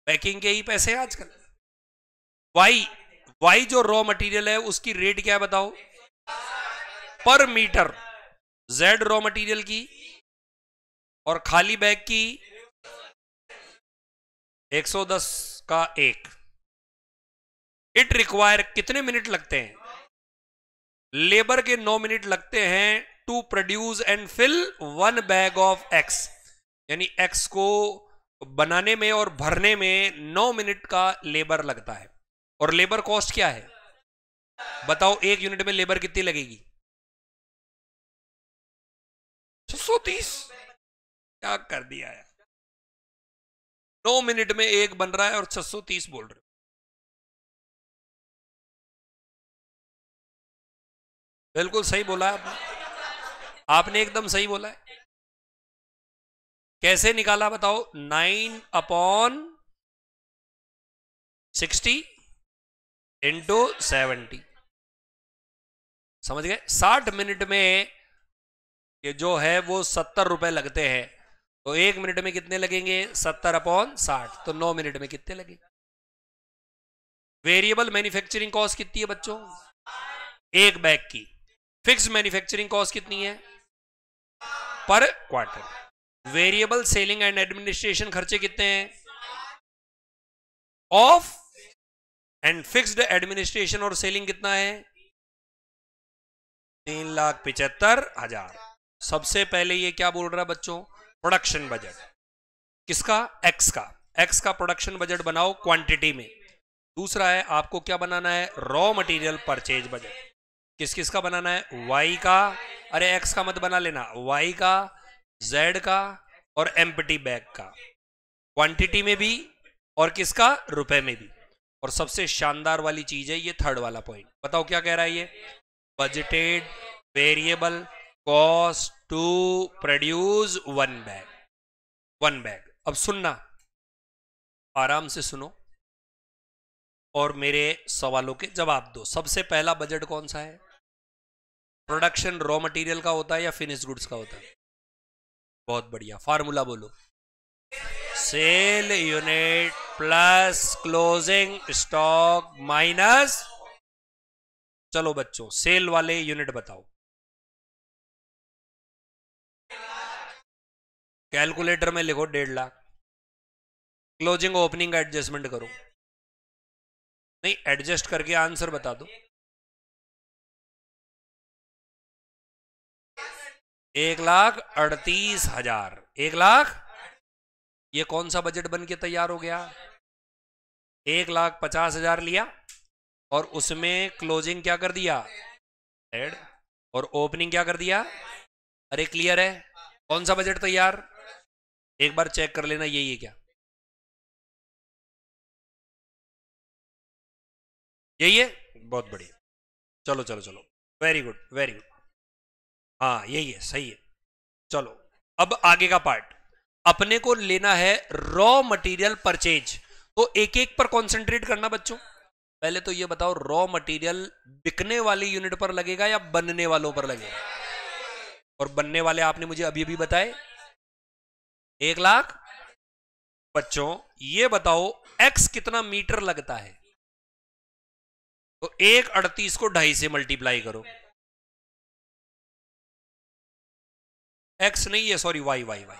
पैकिंग के ही पैसे हैं आजकल। वाई, वाई जो रॉ मटेरियल है उसकी रेट क्या है बताओ? पर मीटर। जेड रॉ मटेरियल की और खाली बैग की 110 का 1। इट रिक्वायर कितने मिनट लगते हैं? लेबर के 9 मिनट लगते हैं to produce and fill 1 bag of X. यानी एक्स को बनाने में और भरने में 9 मिनट का लेबर लगता है। और लेबर कॉस्ट क्या है बताओ? 1 यूनिट में लेबर कितनी लगेगी? 630। क्या कर दिया है? 9 मिनट में एक बन रहा है और 630 बोल रहे हो। बिल्कुल सही बोला है आपने, आपने एकदम सही बोला है। कैसे निकाला बताओ? 9/60 इंटू 70। समझ गए? 60 मिनट में ये जो है वो 70 रुपए लगते हैं, तो 1 मिनट में कितने लगेंगे? 70/60। तो 9 मिनट में कितने लगेंगे? वेरिएबल मैन्युफैक्चरिंग कॉस्ट कितनी है बच्चों? एक बैग की। फिक्स मैन्युफैक्चरिंग कॉस्ट कितनी है पर quarter? Variable selling and administration खर्चे कितने हैं ऑफ, एंड फिक्स्ड एडमिनिस्ट्रेशन और सेलिंग कितना है? 3,75,000। सबसे पहले ये क्या बोल रहा है बच्चों, प्रोडक्शन बजट किसका, एक्स का, एक्स का प्रोडक्शन बजट बनाओ क्वांटिटी में। दूसरा है आपको क्या बनाना है, रॉ मटेरियल परचेज बजट, किस किस का बनाना है, वाई का, अरे एक्स का मत बना लेना, वाई का, जेड का और एम्प्टी बैग का, क्वांटिटी में भी और किसका, रुपए में भी। और सबसे शानदार वाली चीज है ये थर्ड वाला पॉइंट, बताओ क्या कह रहा है ये, budgeted variable cost to produce one bag, one bag. अब सुनना, आराम से सुनो और मेरे सवालों के जवाब दो। सबसे पहला बजट कौन सा है, प्रोडक्शन रॉ मटेरियल का होता है या फिनिश गुड्स का होता है, बहुत बढ़िया, फार्मूला बोलो, sale unit plus closing stock minus, चलो बच्चों सेल वाले यूनिट बताओ, कैलकुलेटर में लिखो 1.5 लाख, क्लोजिंग ओपनिंग का एडजस्टमेंट करो, नहीं एडजस्ट करके आंसर बता दो, 1,38,000, 1 लाख, ये कौन सा बजट बन के तैयार हो गया, 1,50,000 लिया और उसमें क्लोजिंग क्या कर दिया एड और ओपनिंग क्या कर दिया, अरे क्लियर है, कौन सा बजट तैयार, एक बार चेक कर लेना यही है क्या, यही है, बहुत बढ़िया, चलो चलो चलो, वेरी गुड वेरी गुड, हाँ यही है, सही है। चलो अब आगे का पार्ट, अपने को लेना है रॉ मटेरियल परचेज, तो एक एक पर कंसंट्रेट करना बच्चों। पहले तो ये बताओ रॉ मटेरियल बिकने वाली यूनिट पर लगेगा या बनने वालों पर लगेगा, और बनने वाले आपने मुझे अभी अभी बताए 1 लाख। बच्चों ये बताओ एक्स कितना मीटर लगता है, तो 1,38 को 2.5 से मल्टीप्लाई करो, एक्स नहीं है sorry Y, Y Y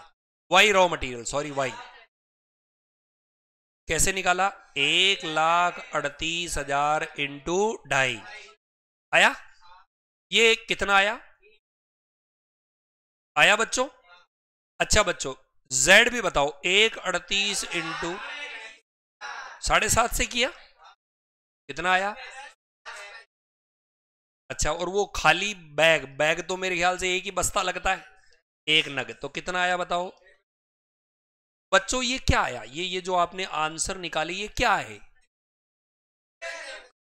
Y raw material, sorry Y, कैसे निकाला, 1,38,000 इंटू 2.5 आया, ये कितना आया, आया बच्चों, अच्छा बच्चों जेड भी बताओ, 1,38 इंटू 7.5 से किया कितना आया, अच्छा और वो खाली बैग, बैग तो मेरे ख्याल से एक ही बस्ता लगता है, एक नग, तो कितना आया बताओ बच्चों, ये क्या आया, ये जो आपने आंसर निकाली ये क्या है,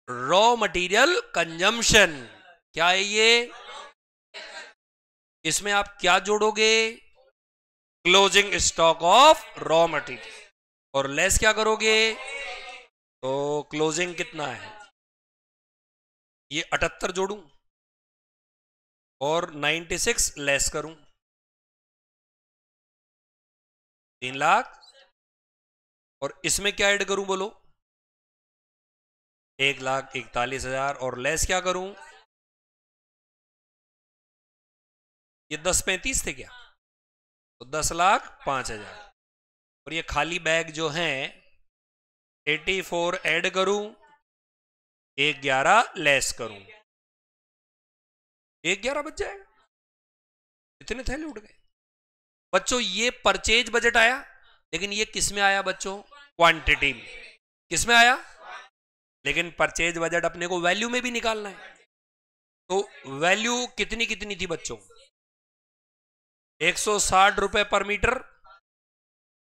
रॉ मटेरियल कंजम्पशन, क्या है ये, इसमें आप क्या जोड़ोगे, closing stock of raw material, और लेस क्या करोगे, तो क्लोजिंग कितना है, ये 78 जोड़ूं और 96 लेस करूं, 3 लाख, और इसमें क्या ऐड करूं बोलो, 1,41,000 और लेस क्या करूं, ये 10,35 थे क्या, तो 10,05,000, और ये खाली बैग जो है 84 ऐड करूं, 1,11 लेस करूं, 1,11 बच जाएगा, इतने थैले उठ गए बच्चों। ये परचेज बजट आया, लेकिन ये किस में आया बच्चों, क्वांटिटी में, किस में आया, लेकिन परचेज बजट अपने को वैल्यू में भी निकालना है, तो वैल्यू कितनी कितनी थी बच्चों, 160 रुपए पर मीटर,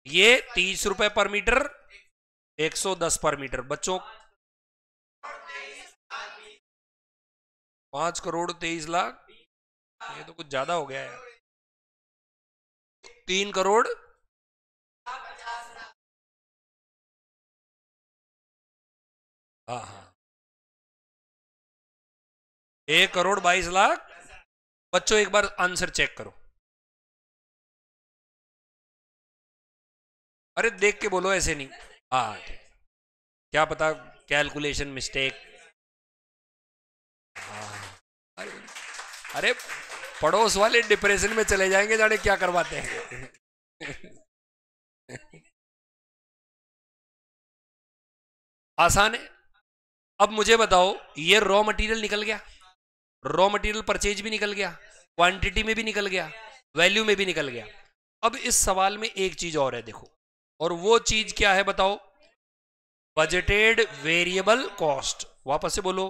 ये 30 रुपए पर मीटर, 110 पर मीटर बच्चों, 5,23,00,000, ये तो कुछ ज्यादा हो गया है, 3 करोड़, हाँ हाँ 1,22,00,000 बच्चों, एक बार आंसर चेक करो, अरे देख के बोलो ऐसे नहीं, हाँ क्या पता कैलकुलेशन मिस्टेक, हाँ अरे पड़ोस वाले डिप्रेशन में चले जाएंगे, जाने क्या करवाते हैं आसान है। अब मुझे बताओ ये रॉ मटेरियल निकल गया, रॉ मटेरियल परचेज भी निकल गया, क्वांटिटी में भी निकल गया, वैल्यू में भी निकल गया। अब इस सवाल में एक चीज और है देखो, और वो चीज क्या है बताओ? Budgeted variable cost. वापस से बोलो,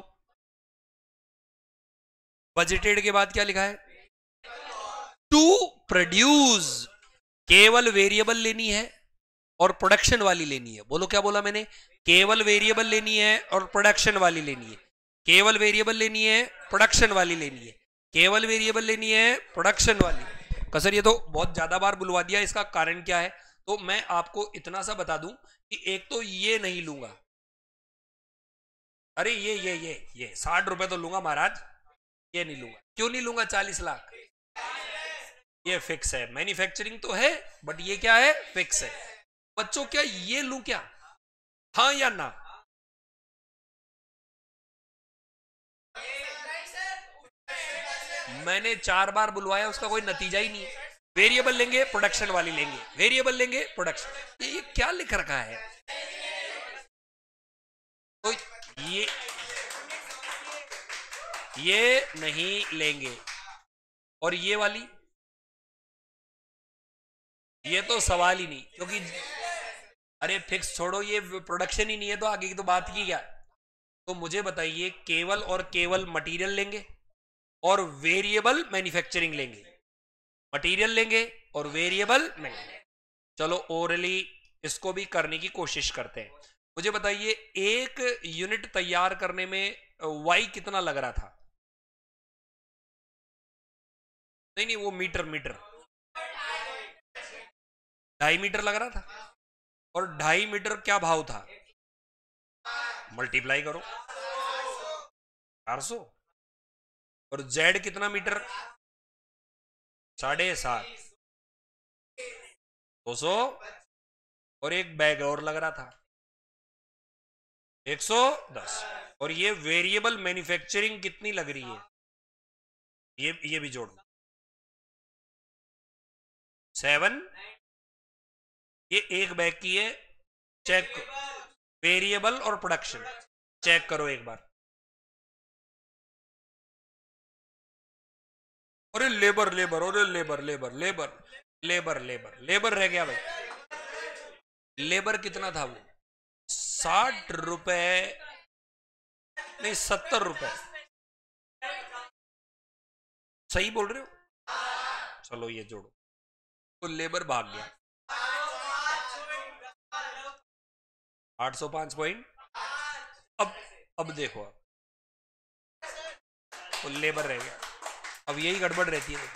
बजटेड के बाद क्या लिखा है? To produce. केवल वेरिएबल लेनी है और प्रोडक्शन वाली लेनी है। बोलो क्या बोला मैंने? केवल वेरिएबल लेनी है और प्रोडक्शन वाली लेनी है। केवल वेरिएबल लेनी है, प्रोडक्शन वाली लेनी है। केवल वेरिएबल लेनी है, प्रोडक्शन वाली। कसर ये तो बहुत ज्यादा बार बुलवा दिया, इसका कारण क्या है? तो मैं आपको इतना सा बता दूं कि एक तो ये नहीं लूंगा, अरे ये 60 रुपए तो लूंगा महाराज, ये नहीं लूंगा। क्यों नहीं लूंगा? 40 लाख ये फिक्स है। मैन्युफैक्चरिंग तो है बट ये क्या है? फिक्स है। बच्चों क्या ये लूं क्या? हाँ या ना? मैंने 4 बार बुलवाया, उसका कोई नतीजा ही नहीं है। वेरिएबल लेंगे, प्रोडक्शन वाली लेंगे, वेरिएबल लेंगे, प्रोडक्शन। ये क्या लिख रखा है? तो ये नहीं लेंगे। और ये वाली, ये तो सवाल ही नहीं, क्योंकि अरे फिक्स छोड़ो, ये प्रोडक्शन ही नहीं है तो आगे की तो बात की क्या? तो मुझे बताइए, केवल और केवल मटेरियल लेंगे और वेरिएबल मैन्युफैक्चरिंग लेंगे। मटेरियल लेंगे और वेरिएबल लेंगे। चलो ओरली इसको भी करने की कोशिश करते हैं। मुझे बताइए, एक यूनिट तैयार करने में वाई कितना लग रहा था? नहीं नहीं, वो मीटर मीटर, 2.5 मीटर लग रहा था। और 2.5 मीटर क्या भाव था? मल्टीप्लाई करो, 400। और जेड कितना मीटर? 7.5, 200। और एक बैग और लग रहा था, 110। और ये वेरिएबल मैन्युफैक्चरिंग कितनी लग रही है? ये भी जोड़ दो, 7। ये एक बैग की है। चेक, वेरिएबल और प्रोडक्शन चेक करो एक बार। अरे लेबर लेबर, अरे labour labour labour labour labour labour रह गया भाई। लेबर कितना था वो? 60 रुपए, नहीं 70 रुपए। सही बोल रहे हो? चलो ये जोड़ो, तो लेबर भाग गया। 805 अब अब देखो, तो लेबर रह गया। अब यही गड़बड़ रहती है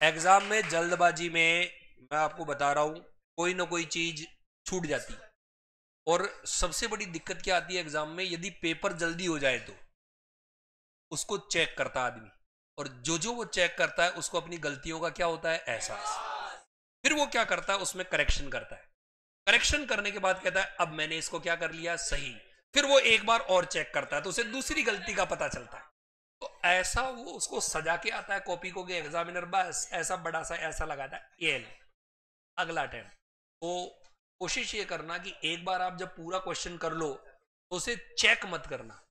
एग्जाम में, जल्दबाजी में। मैं आपको बता रहा हूं, कोई ना कोई चीज छूट जाती है। और सबसे बड़ी दिक्कत क्या आती है एग्जाम में? यदि पेपर जल्दी हो जाए तो उसको चेक करता आदमी, और जो वो चेक करता है उसको अपनी गलतियों का क्या होता है? एहसास। फिर वो क्या करता है? उसमें करेक्शन करता है। करेक्शन करने के बाद कहता है अब मैंने इसको क्या कर लिया? सही। फिर वो एक बार और चेक करता है तो उसे दूसरी गलती का पता चलता है। तो ऐसा वो उसको सजा के आता है कॉपी को, कि एग्जामिनर बस ऐसा बड़ा सा ऐसा लगाता है, ये ले अगला अटेम्प्ट। तो कोशिश ये करना कि एक बार आप जब पूरा क्वेश्चन कर लो तो उसे चेक मत करना।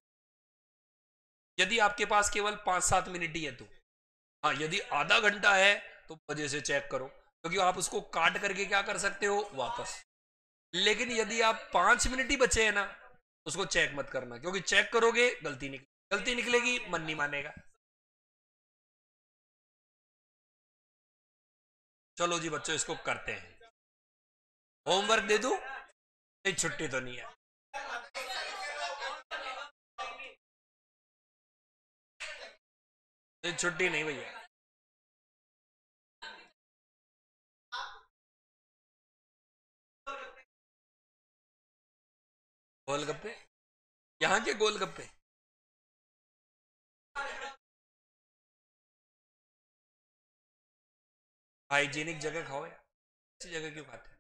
यदि आपके पास केवल 5-7 मिनट ही है तो हाँ, यदि आधा घंटा है तो वजह से चेक करो, क्योंकि आप उसको काट करके क्या कर सकते हो? वापस। लेकिन यदि आप 5 मिनट ही बचे हैं ना, उसको चेक मत करना, क्योंकि चेक करोगे गलती निकलेगी, मन नहीं मानेगा। चलो जी बच्चों, इसको करते हैं। होमवर्क दे दूं? नहीं, छुट्टी तो नहीं है। नहीं, छुट्टी नहीं भैया। गोलगप्पे? यहाँ के गोलगप्पे? हाइजीनिक जगह खाओ यार, ऐसी जगह क्यों खाते हैं?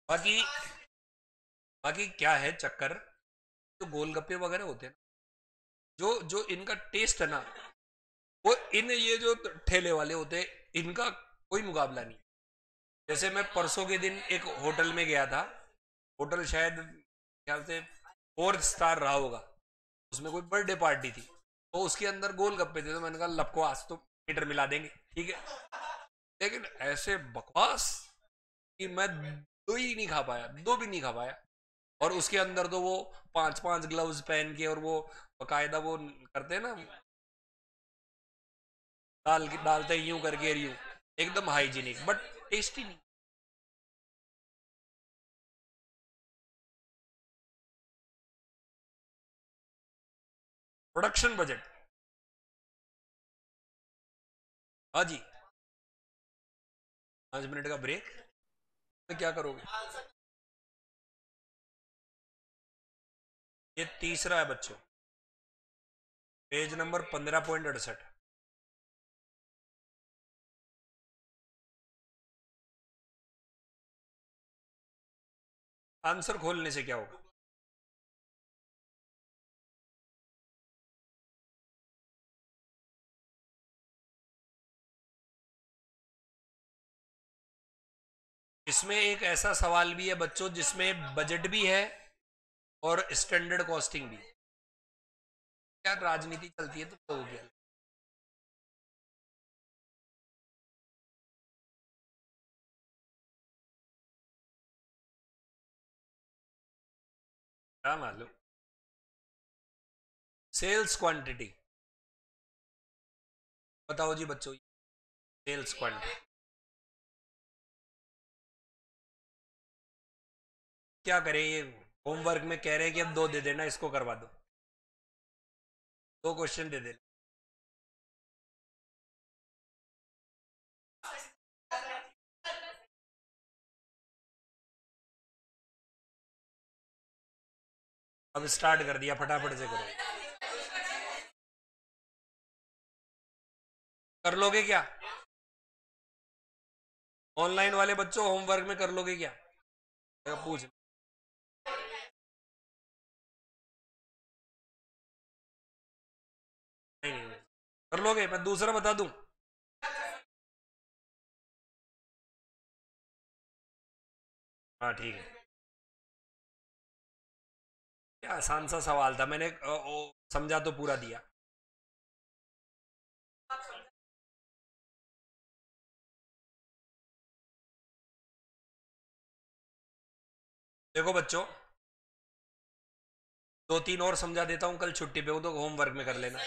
बाकी बाकी क्या है चक्कर, तो गोलगप्पे वगैरह होते हैं ना, जो इनका टेस्ट है ना, वो इन ये जो ठेले वाले होते हैं इनका कोई मुकाबला नहीं। जैसे मैं परसों के दिन एक होटल में गया था, होटल शायद ख्याल से 4 स्टार रहा होगा, उसमें कोई बर्थडे पार्टी थी, तो उसके अंदर गोलगप्पे थे, तो मैंने कहा लपको आज तो मीटर मिला देंगे, ठीक है। लेकिन ऐसे बकवास कि मैं दो ही नहीं खा पाया, दो भी नहीं खा पाया। और उसके अंदर तो वो 5-5 ग्लव्स पहन के और वो बकायदा वो करते हैं ना, डालते यूं करके यूं, एकदम हाइजीनिक बट टेस्टी नहीं। प्रोडक्शन बजट, हाँ जी। 5 मिनट का ब्रेक, तो क्या करोगे? ये तीसरा है बच्चों, पेज नंबर 15.68। आंसर खोलने से क्या होगा? इसमें एक ऐसा सवाल भी है बच्चों जिसमें बजट भी है और स्टैंडर्ड कॉस्टिंग भी। क्या राजनीति चलती है तो हो गया। क्या मालूम। सेल्स क्वांटिटी बताओ जी बच्चों, सेल्स क्वांटिटी क्या करें? ये होमवर्क में कह रहे हैं कि अब 2 दे देना, इसको करवा दो, 2 क्वेश्चन दे देना। अब स्टार्ट कर दिया, फटाफट से करो। कर लोगे क्या? ऑनलाइन वाले बच्चों होमवर्क में कर लोगे क्या? पूछ। नहीं नहीं नहीं। कर लोगे? मैं दूसरा बता दूं। हाँ ठीक है। क्या आसान सा सवाल था, मैंने समझा तो पूरा दिया। देखो बच्चों, 2-3 और समझा देता हूँ, कल छुट्टी पे हूँ तो होमवर्क में कर लेना।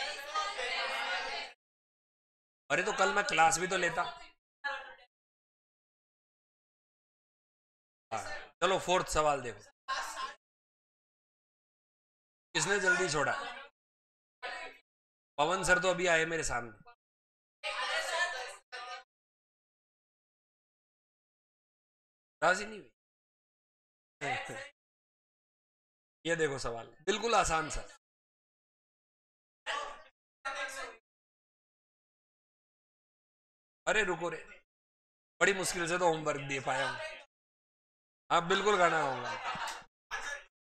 अरे तो कल मैं क्लास भी तो लेता। हाँ। चलो 4th सवाल देखो, किसने जल्दी छोड़ा? पवन सर तो अभी आए मेरे सामने। राजी नहीं हुई। ये देखो सवाल बिल्कुल आसान सा। अरे रुको रे, बड़ी मुश्किल से तो होमवर्क दे पाया हूँ। आप बिल्कुल गाना गाऊंगा।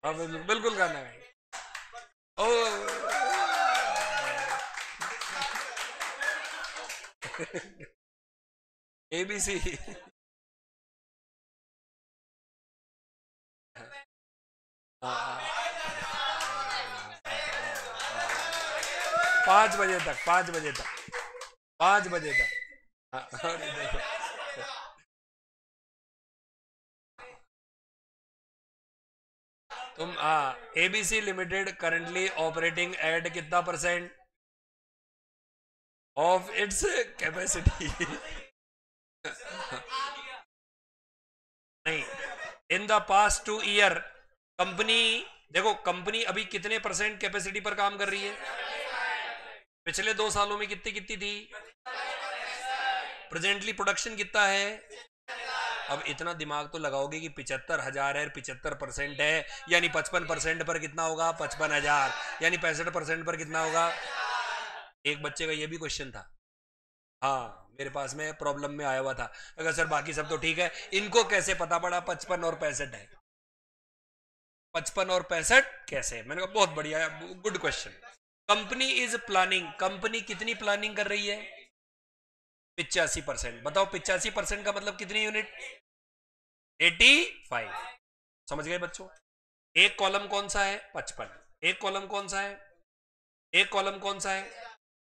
हाँ बिल्कुल बिल्कुल गाना गाएंगे। ओ ABC। 5 बजे तक, 5 बजे तक, 5 बजे तक। हाँ, अरे देखो। तुम ABC limited currently operating eight कितना % ऑफ इट्स कैपेसिटी? नहीं, in the past 2 year company, देखो कंपनी अभी कितने % कैपेसिटी पर काम कर रही है? पिछले 2 सालों में कितनी कितनी थी? प्रेजेंटली प्रोडक्शन कितना है? अब इतना दिमाग तो लगाओगे कि 75,000 है, 75% है, यानी 55% पर कितना होगा? 55,000, यानी 65% पर कितना होगा? एक बच्चे का ये भी क्वेश्चन था, हाँ मेरे पास में प्रॉब्लम में आया हुआ था। अगर सर बाकी सब तो ठीक है, इनको कैसे पता पड़ा 55 और 65 है? 55 और 65 कैसे? मैंने कहा बहुत बढ़िया, good question. Company is planning, company कितनी प्लानिंग कर रही है? 85%। बताओ 85% का मतलब कितनी यूनिट? 85। समझ गए बच्चों? एक कॉलम कौन सा है? 55। एक कॉलम कौन सा है? एक कॉलम कौन सा है?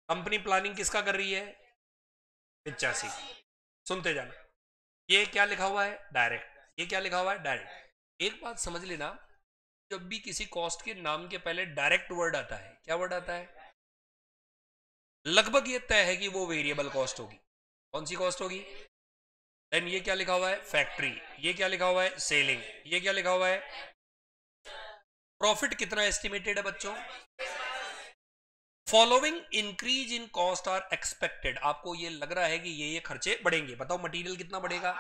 कंपनी प्लानिंग किसका कर रही है? 85। सुनते जाना। ये क्या लिखा हुआ है? डायरेक्ट। ये क्या लिखा हुआ है? डायरेक्ट। एक बात समझ लेना, जब भी किसी कॉस्ट के नाम के पहले डायरेक्ट वर्ड आता है, क्या वर्ड आता है? लगभग ये तय है कि वो वेरिएबल कॉस्ट होगी। कौन सी कॉस्ट होगी? देन ये क्या लिखा हुआ है? फैक्ट्री। ये क्या लिखा हुआ है? सेलिंग। ये क्या लिखा हुआ है? प्रॉफिट कितना एस्टिमेटेड है बच्चों? Following increase in cost are expected. आपको ये लग रहा है कि ये खर्चे बढ़ेंगे। बताओ मटेरियल कितना बढ़ेगा?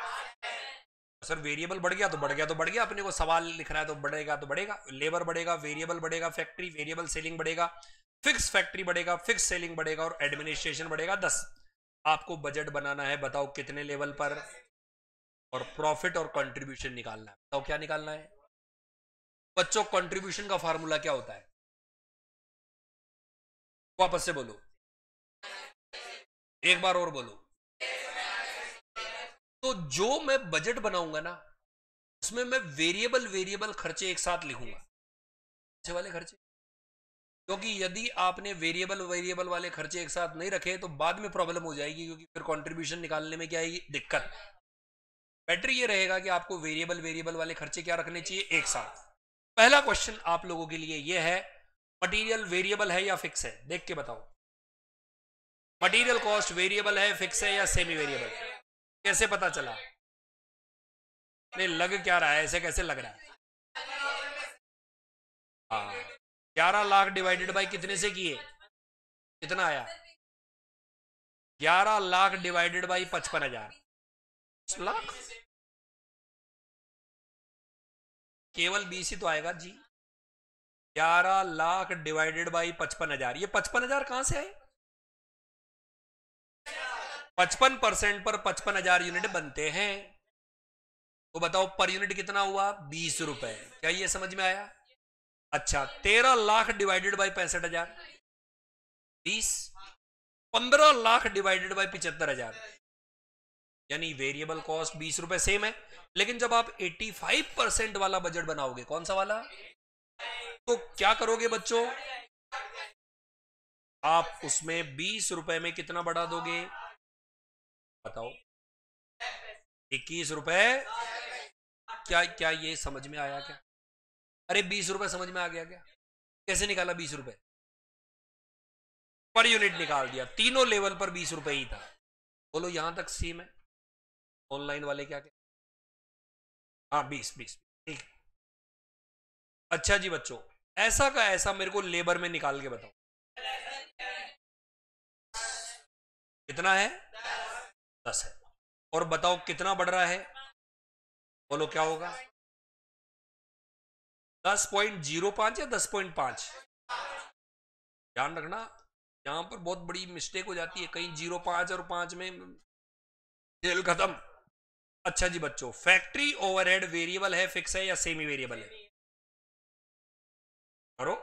सर वेरिएबल बढ़ गया तो बढ़ गया तो बढ़ गया, अपने को सवाल लिख रहा है तो बढ़ेगा तो बढ़ेगा। लेबर बढ़ेगा, वेरिएबल बढ़ेगा, फैक्ट्री वेरिएबल सेलिंग बढ़ेगा, फिक्स फैक्ट्री बढ़ेगा, फिक्स सेलिंग बढ़ेगा और एडमिनिस्ट्रेशन बढ़ेगा 10। आपको बजट बनाना है, बताओ कितने लेवल पर, और प्रॉफिट और कंट्रीब्यूशन निकालना है। बताओ क्या निकालना है बच्चों? कंट्रीब्यूशन का फार्मूला क्या होता है? वापस से बोलो, एक बार और बोलो। तो जो मैं बजट बनाऊंगा ना, उसमें मैं वेरिएबल वेरिएबल खर्चे एक साथ लिखूंगा, अच्छे वाले खर्चे। क्योंकि यदि आपने वेरिएबल वेरिएबल वाले खर्चे एक साथ नहीं रखे तो बाद में प्रॉब्लम हो जाएगी, क्योंकि फिर कंट्रीब्यूशन निकालने में क्या आएगी? दिक्कत। बेटर ये रहेगा कि आपको वेरिएबल वेरिएबल वाले खर्चे क्या रखने चाहिए? एक साथ। पहला क्वेश्चन आप लोगों के लिए यह है, मटेरियल वेरिएबल है या फिक्स है? देख के बताओ, मटेरियल कॉस्ट वेरिएबल है, फिक्स है या सेमी वेरिएबल? कैसे पता चला? नहीं लग क्या रहा है, ऐसे कैसे लग रहा है? हाँ, 11 लाख डिवाइडेड बाई कितने से किए? कितना आया? 11 लाख डिवाइडेड बाई 55,000 लाख, केवल 20 ही तो आएगा जी। 11 लाख डिवाइडेड बाई 55,000, ये 55,000 कहां से आए? 55% पर 55,000 यूनिट बनते हैं। तो बताओ पर यूनिट कितना हुआ? 20 रुपए। क्या ये समझ में आया? अच्छा, 13 lakh divided by 65,000 20। 15 lakh divided by 75,000, यानी वेरिएबल कॉस्ट 20 रुपए सेम है। लेकिन जब आप 85% वाला बजट बनाओगे, कौन सा वाला, तो क्या करोगे बच्चों? आप उसमें 20 रुपए में कितना बढ़ा दोगे? बताओ, 21 रुपए। क्या क्या ये समझ में आया क्या? अरे 20 रुपए समझ में आ गया क्या? कैसे निकाला 20 रुपए? पर यूनिट निकाल दिया, तीनों लेवल पर 20 रुपए ही था। बोलो यहां तक सेम है? ऑनलाइन वाले क्या क्या? हाँ 20 20, ठीक। अच्छा जी बच्चों, ऐसा का ऐसा मेरे को लेबर में निकाल के बताओ कितना है? 10 है। और बताओ कितना बढ़ रहा है? बोलो क्या होगा? 10.05 या 10.5? ध्यान रखना, यहां पर बहुत बड़ी मिस्टेक हो जाती है, कहीं 0.5 और 5 में खेल खत्म। अच्छा जी बच्चों, फैक्ट्री ओवरहेड वेरिएबल है, फिक्स है या सेमी वेरिएबल है? करो।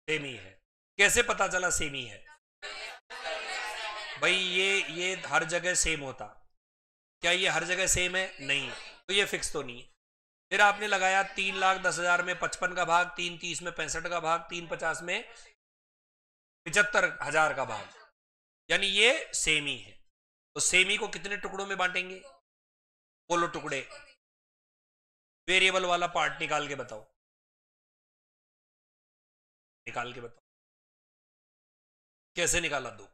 सेमी है। कैसे पता चला सेमी है? भाई ये हर जगह सेम होता। क्या ये हर जगह सेम है? नहीं, तो ये फिक्स तो नहीं है। फिर आपने लगाया 3,10,000 में 55 का भाग, 3,30 में 65 का भाग, 3,50 में 75,000 का भाग, यानी ये सेमी है। तो सेमी को कितने टुकड़ों में बांटेंगे? बोलो टुकड़े। वेरिएबल वाला पार्ट निकाल के बताओ, निकाल के बताओ कैसे निकाला? दो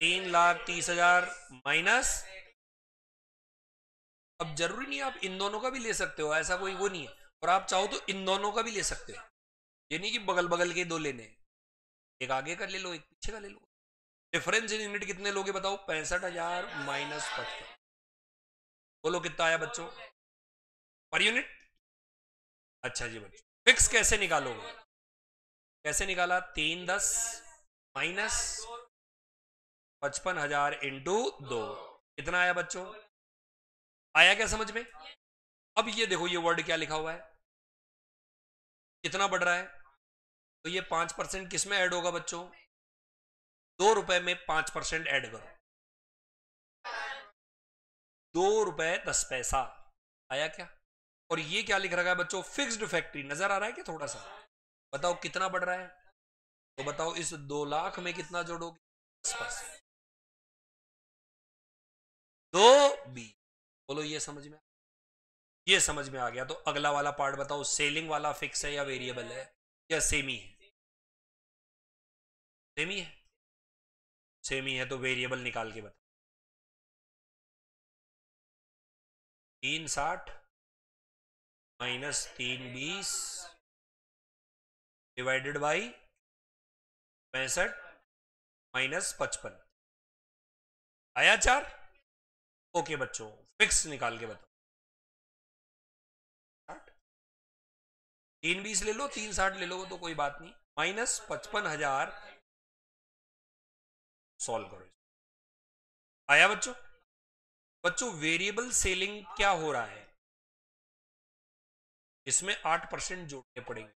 3,30,000 माइनस, अब जरूरी नहीं आप इन दोनों का भी ले सकते हो, ऐसा कोई वो नहीं है। और आप चाहो तो इन दोनों का भी ले सकते हो, ये नहीं कि बगल बगल के दो लेने, एक आगे का ले लो एक पीछे का ले लो। डिफरेंस इन यूनिट कितने लोगे बताओ? 65,000 माइनस 55। बोलो कितना आया बच्चों? Per unit. अच्छा जी बच्चों, फिक्स कैसे निकालोगे? कैसे निकाला? 3,10 माइनस 55,000 इंटू 2, कितना आया बच्चों? आया क्या समझ में? अब ये देखो ये वर्ड क्या लिखा हुआ है, कितना बढ़ रहा है, तो ये 5% किस में ऐड होगा बच्चों? 2 रुपए में 5% ऐड करो, 2 रुपए 10 पैसा। आया क्या? और ये क्या लिख रखा है बच्चों? Fixed factory. नजर आ रहा है क्या थोड़ा सा? बताओ कितना बढ़ रहा है? तो बताओ इस 2 लाख में कितना जोड़ोगे? 10%। 2 B। बोलो ये समझ में? ये समझ में आ गया। तो अगला वाला पार्ट बताओ, सेलिंग वाला फिक्स है या वेरिएबल है या सेमी है? सेमी है। सेमी है तो वेरिएबल निकाल के बताओ। 360 माइनस 320 डिवाइडेड बाई 65 माइनस 55। आया 4? ओके बच्चों, फिक्स निकाल के बताओ। 320 ले लो, 360 ले लो तो कोई बात नहीं, माइनस 55,000 सॉल्व करो। आया बच्चों? बच्चों वेरिएबल सेलिंग क्या हो रहा है, इसमें 8% जोड़ने पड़ेंगे।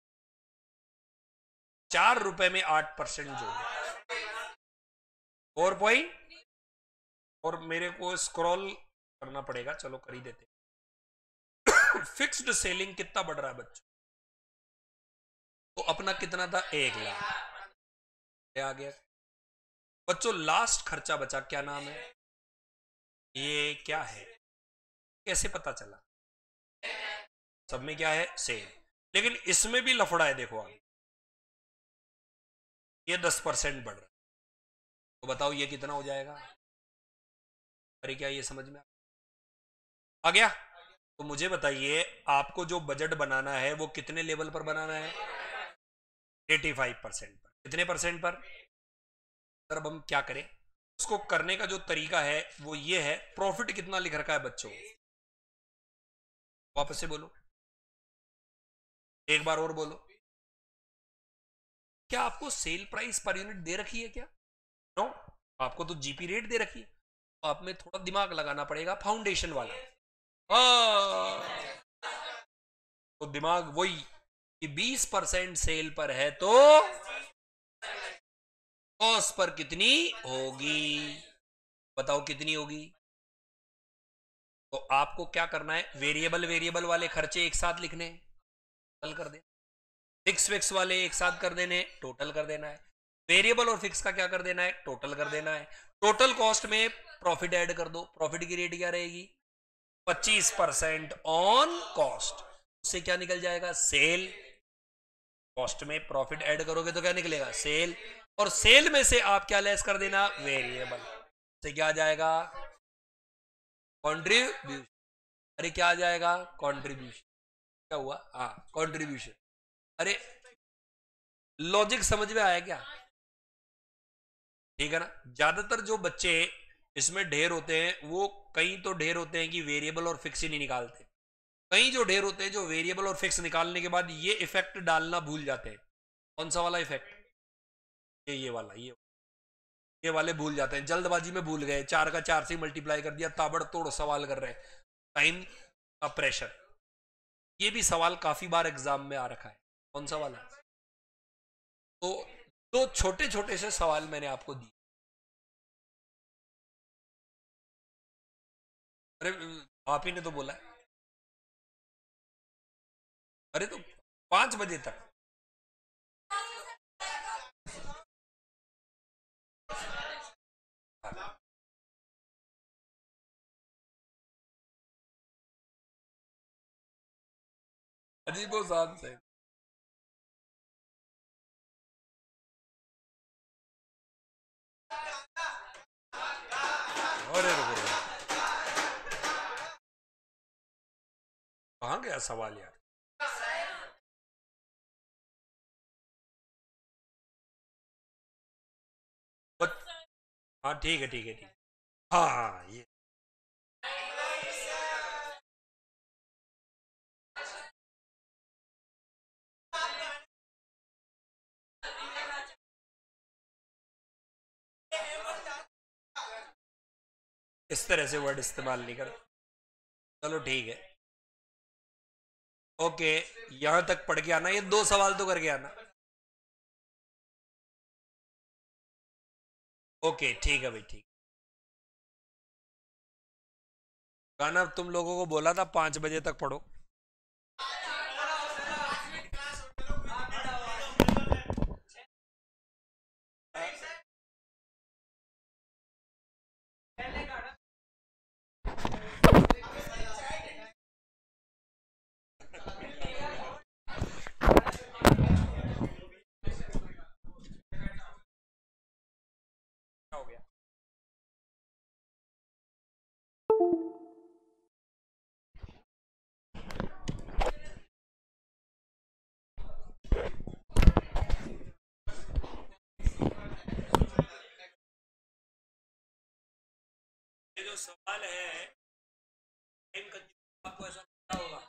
4 रुपए में 8% जोड़े 4 पॉइंट, और मेरे को स्क्रॉल करना पड़ेगा, चलो कर ही देते। फिक्स्ड सेलिंग कितना बढ़ रहा है बच्चों? तो अपना कितना था? 1 लाख। आ गया बच्चों। लास्ट खर्चा बचा, क्या नाम है? ये क्या है? कैसे पता चला? सब में क्या है? सेल। लेकिन इसमें भी लफड़ा है, देखो आप, ये 10% बढ़ रहा है, तो बताओ ये कितना हो जाएगा? अरे क्या ये समझ में आ गया? तो मुझे बताइए, आपको जो बजट बनाना है वो कितने लेवल पर बनाना है? 85% पर। कितने परसेंट पर? सर अब हम क्या करें? उसको करने का जो तरीका है वो ये है, प्रॉफिट कितना लिख रखा है बच्चों? वापस से बोलो, एक बार और बोलो। क्या आपको सेल प्राइस पर यूनिट दे रखी है क्या? नो, आपको तो जीपी रेट दे रखी है। तो आप में थोड़ा दिमाग लगाना पड़ेगा, फाउंडेशन वाला। तो दिमाग वही कि 20% सेल पर है तो कॉस्ट पर कितनी होगी? बताओ कितनी होगी? तो आपको क्या करना है, वेरिएबल वेरिएबल वाले खर्चे एक साथ लिखने, टोटल कर दे। फिक्स फिक्स वाले एक साथ कर देने, टोटल कर देना है। वेरिएबल और फिक्स का क्या कर देना है? टोटल कर देना है। टोटल कॉस्ट में प्रॉफिट ऐड कर दो। प्रॉफिट की रेट क्या रहेगी? 25% ऑन कॉस्ट। उससे क्या निकल जाएगा? सेल। कॉस्ट में प्रॉफिट ऐड करोगे तो क्या निकलेगा? सेल। और सेल में से आप क्या लेस कर देना? वेरिएबल। से क्या आ जाएगा? कॉन्ट्रीब्यूशन। अरे क्या आ जाएगा? कॉन्ट्रीब्यूशन। क्या हुआ? हाँ, कॉन्ट्रीब्यूशन। अरे लॉजिक समझ में आया क्या? ठीक है ना? ज्यादातर जो बच्चे इसमें ढेर होते हैं, वो कई तो ढेर होते हैं कि वेरिएबल और फिक्स ही नहीं निकालते। कई जो ढेर होते हैं जो वेरिएबल और फिक्स निकालने के बाद ये इफेक्ट डालना भूल जाते हैं। कौन सा वाला इफेक्ट? ये वाला, ये वाले भूल जाते हैं, जल्दबाजी में भूल गए, 4 का 4 से मल्टीप्लाई कर दिया, ताबड़तोड़ सवाल कर रहे हैं, टाइम का प्रेशर। ये भी सवाल काफी बार एग्जाम में आ रखा है। कौन सा वाला? तो दो छोटे छोटे से सवाल मैंने आपको दिए। अरे आप ही ने तो बोला है। अरे तो 5 बजे तक। अजीबो शान से। अरे रुको रुको, कहाँ गया सवाल यार? बच- हाँ ठीक है, ठीक है, ठीक है। हाँ हाँ ये इस तरह से वर्ड इस्तेमाल नहीं कर। चलो ठीक है। ओके, यहां तक पढ़ के आना, ये 2 सवाल तो करके आना। ओके ठीक है भाई, ठीक। गाना तुम लोगों को बोला था 5 बजे तक पढ़ो। हो गया। ये जो सवाल है, टाइम कंज्यूम, आपको ऐसा पता होगा।